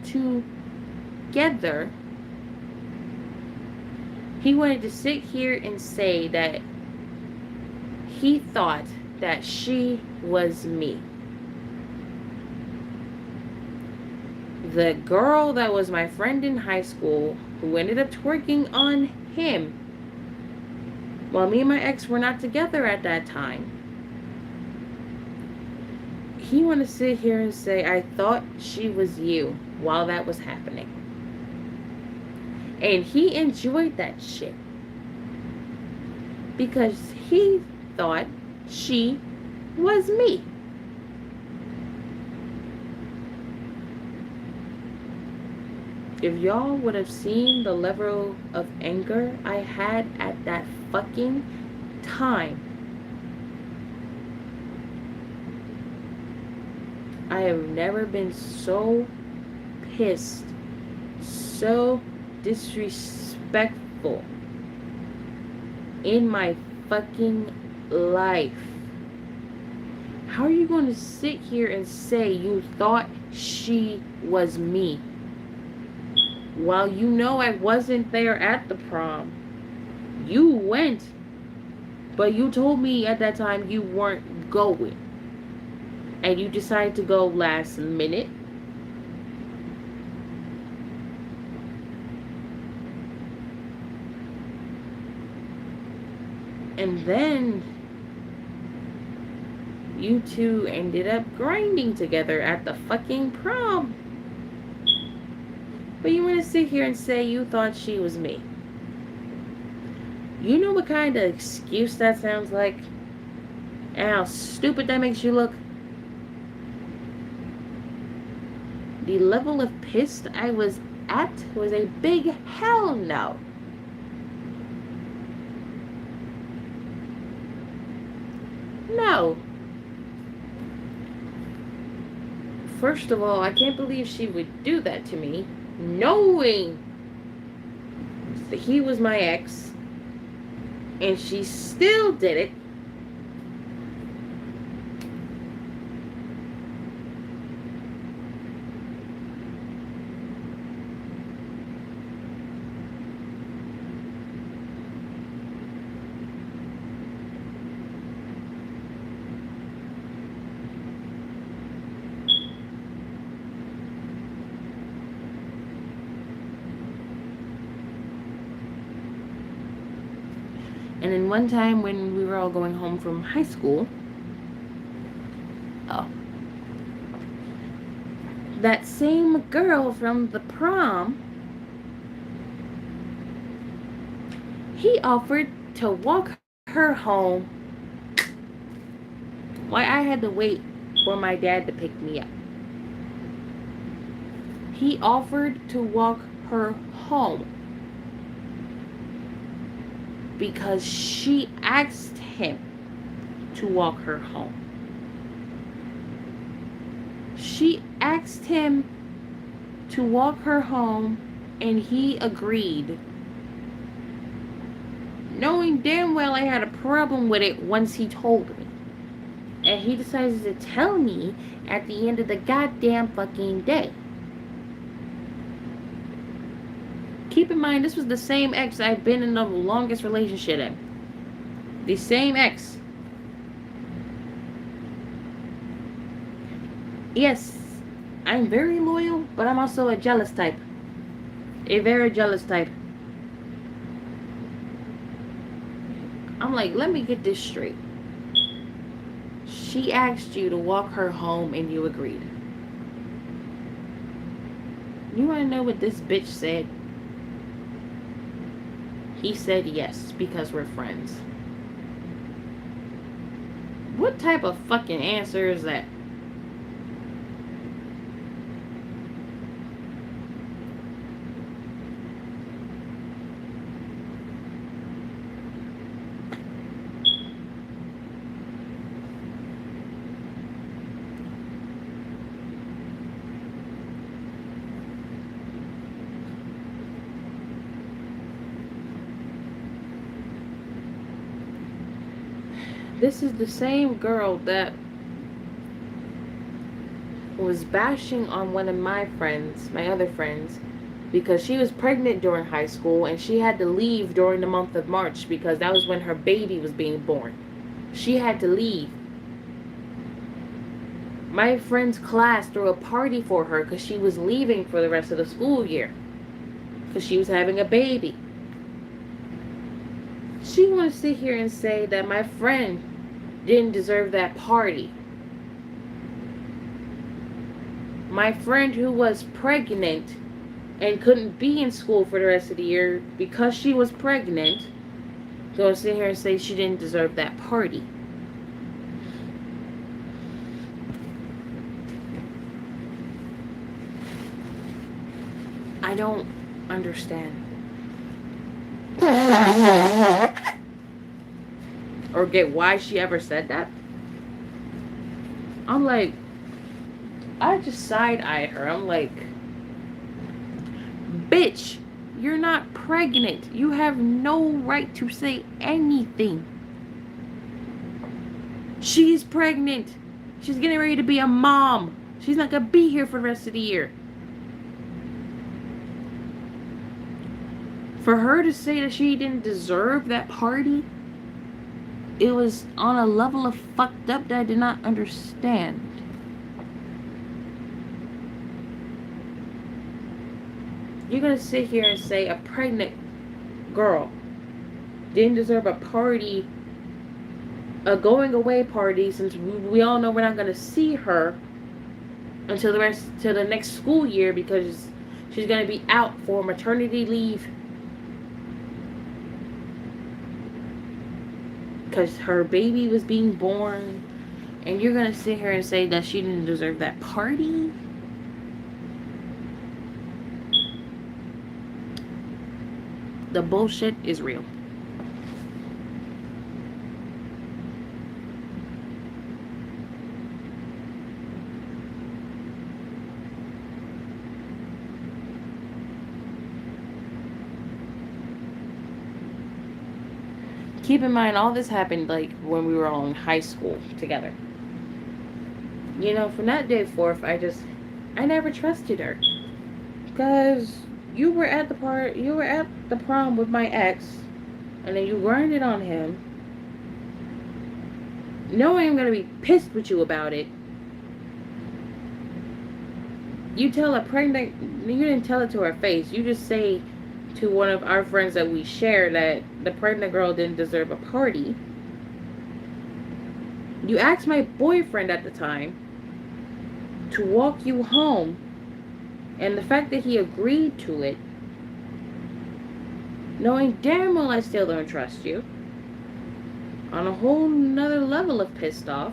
together, he wanted to sit here and say that he thought that she was me. The girl that was my friend in high school, who ended up twerking on him, while me and my ex were not together at that time, he wanted to sit here and say, I thought she was you while that was happening. And he enjoyed that shit. Because he thought she was me. If y'all would have seen the level of anger I had at that fucking time, I have never been so pissed, so disrespectful in my fucking life. How are you going to sit here and say you thought she was me while you know I wasn't there at the prom? You went, but you told me at that time you weren't going. And you decided to go last minute. And then you two ended up grinding together at the fucking prom. But you want to sit here and say you thought she was me. You know what kind of excuse that sounds like? And how stupid that makes you look? The level of pissed I was at was a big hell no. No. First of all, I can't believe she would do that to me, knowing that he was my ex, and she still did it. And then one time when we were all going home from high school, that same girl from the prom, he offered to walk her home while I had to wait for my dad to pick me up. He offered to walk her home because she asked him to walk her home. She asked him to walk her home, and he agreed, knowing damn well I had a problem with it once he told me. And he decided to tell me at the end of the goddamn fucking day. Keep in mind, this was the same ex I've been in the longest relationship in. The same ex. Yes, I'm very loyal, but I'm also a jealous type. A very jealous type. I'm like, let me get this straight. She asked you to walk her home and you agreed. You want to know what this bitch said? He said yes because we're friends. What type of fucking answer is that? This is the same girl that was bashing on one of my friends, my other friends, because she was pregnant during high school and she had to leave during the month of March because that was when her baby was being born. She had to leave. My friend's class threw a party for her because she was leaving for the rest of the school year because she was having a baby. She wanted to sit here and say that my friend didn't deserve that party. My friend who was pregnant and couldn't be in school for the rest of the year because she was pregnant, gonna sit here and say she didn't deserve that party. I don't understand. Or get why she ever said that. I'm like, I just side-eyed her. I'm like, bitch, you're not pregnant. You have no right to say anything. She's pregnant. She's getting ready to be a mom. She's not going to be here for the rest of the year. For her to say that she didn't deserve that party, it was on a level of fucked up that I did not understand. You're going to sit here and say a pregnant girl didn't deserve a party, a going away party, since we all know we're not going to see her until the next school year because she's going to be out for maternity leave because her baby was being born, and you're going to sit here and say that she didn't deserve that party? The bullshit is real. Keep in mind, all this happened like when we were all in high school together. You know, from that day forth, I never trusted her. Because you were at the prom with my ex, and then you grinded on him, knowing I'm gonna be pissed with you about it. You didn't tell it to her face. You just say to one of our friends that we share that the pregnant girl didn't deserve a party. You asked my boyfriend at the time to walk you home, and the fact that he agreed to it, knowing damn well I still don't trust you, on a whole nother level of pissed off.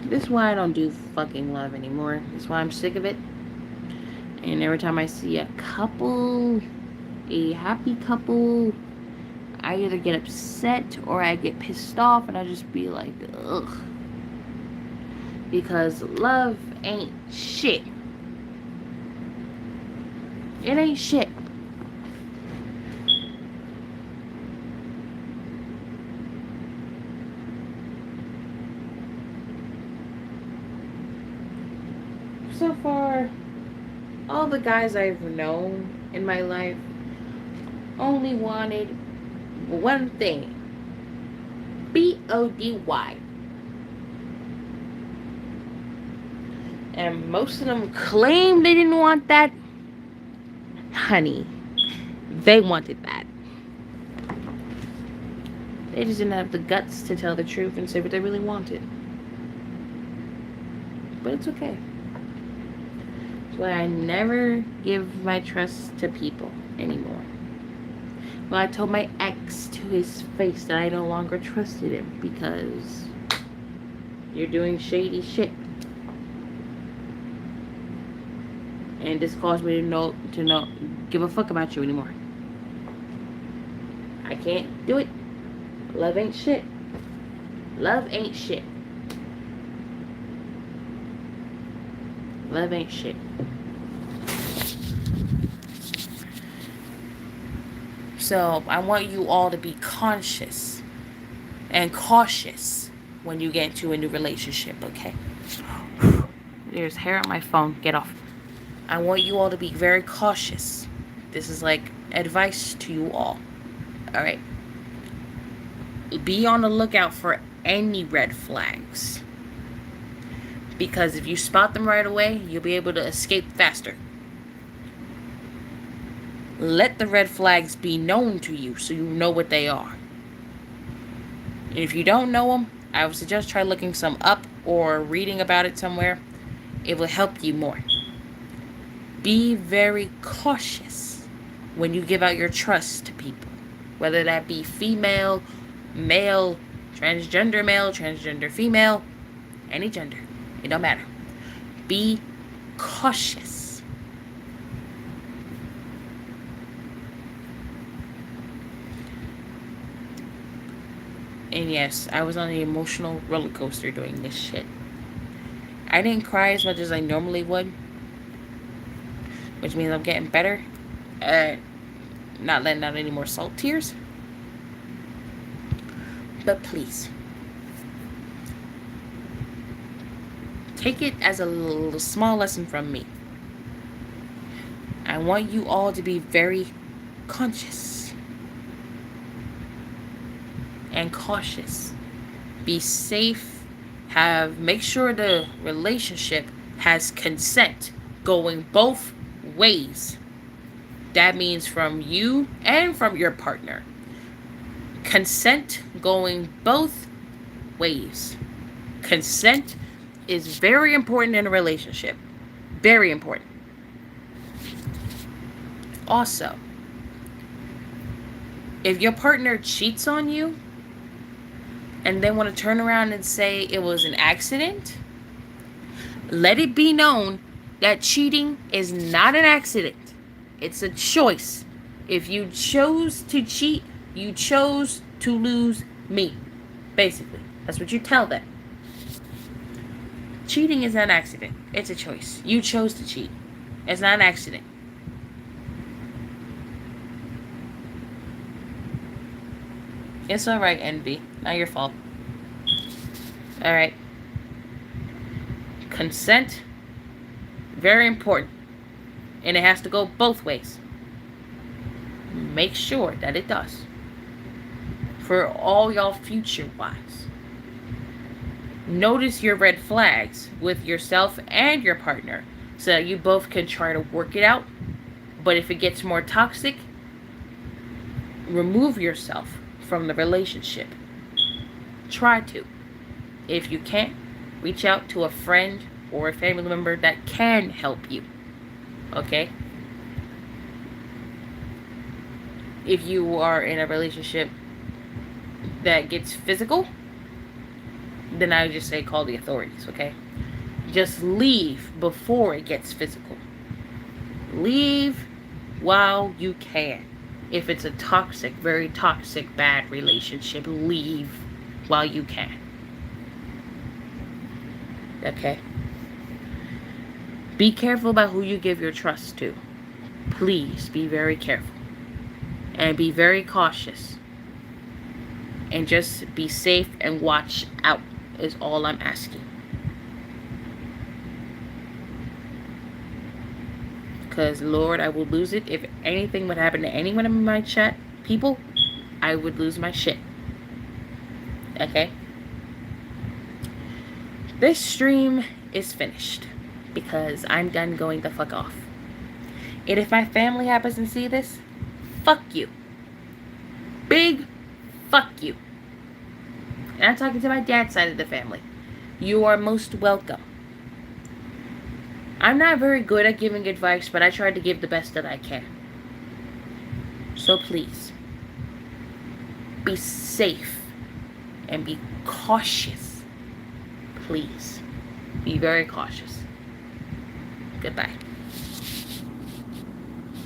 This is why I don't do fucking love anymore. This is why I'm sick of it. And every time I see a happy couple, I either get upset or I get pissed off, and I just be like, ugh. Because love ain't shit. It ain't shit. So far, the guys I've known in my life only wanted one thing. BODY. And most of them claimed they didn't want that. Honey, they wanted that. They just didn't have the guts to tell the truth and say what they really wanted. But it's okay. That's why I never give my trust to people anymore. Well, I told my ex to his face that I no longer trusted him because you're doing shady shit. And this caused me to give a fuck about you anymore. I can't do it. Love ain't shit. Love ain't shit. Love ain't shit. So I want you all to be conscious and cautious when you get into a new relationship, okay? There's hair on my phone. Get off. I want you all to be very cautious. This is like advice to you all. Alright? Be on the lookout for any red flags. Because if you spot them right away, you'll be able to escape faster. Let the red flags be known to you so you know what they are. And if you don't know them, I would suggest try looking some up or reading about it somewhere. It will help you more. Be very cautious when you give out your trust to people. Whether that be female, male, transgender female, any gender. It don't matter. Be cautious. And yes, I was on an emotional roller coaster doing this shit. I didn't cry as much as I normally would, which means I'm getting better at not letting out any more salt tears. But please, take it as a little small lesson from me. I want you all to be very conscious and cautious. Be safe. Make sure the relationship has consent going both ways. That means from you and from your partner. Consent going both ways. Consent is very important in a relationship. Very important. Also, if your partner cheats on you and they want to turn around and say it was an accident, let it be known that cheating is not an accident. It's a choice. If you chose to cheat, you chose to lose me. Basically, that's what you tell them. Cheating is not an accident. It's a choice. You chose to cheat. It's not an accident. It's alright, Envy. Not your fault. Alright. Consent. Very important. And it has to go both ways. Make sure that it does. For all y'all future wives. Notice your red flags with yourself and your partner so that you both can try to work it out. But if it gets more toxic, remove yourself from the relationship. Try to. If you can't, reach out to a friend or a family member that can help you. Okay? If you are in a relationship that gets physical, then I would just say call the authorities, okay? Just leave before it gets physical. Leave while you can. If it's a toxic, very toxic, bad relationship, leave while you can. Okay? Be careful about who you give your trust to. Please be very careful. And be very cautious. And just be safe and watch out is all I'm asking. Because, Lord, I will lose it. If anything would happen to anyone in my chat, people, I would lose my shit. Okay? This stream is finished. Because I'm done going the fuck off. And if my family happens to see this, fuck you. Big fuck you. And I'm talking to my dad's side of the family. You are most welcome. I'm not very good at giving advice, but I try to give the best that I can. So please, be safe and be cautious. Please, be very cautious. Goodbye.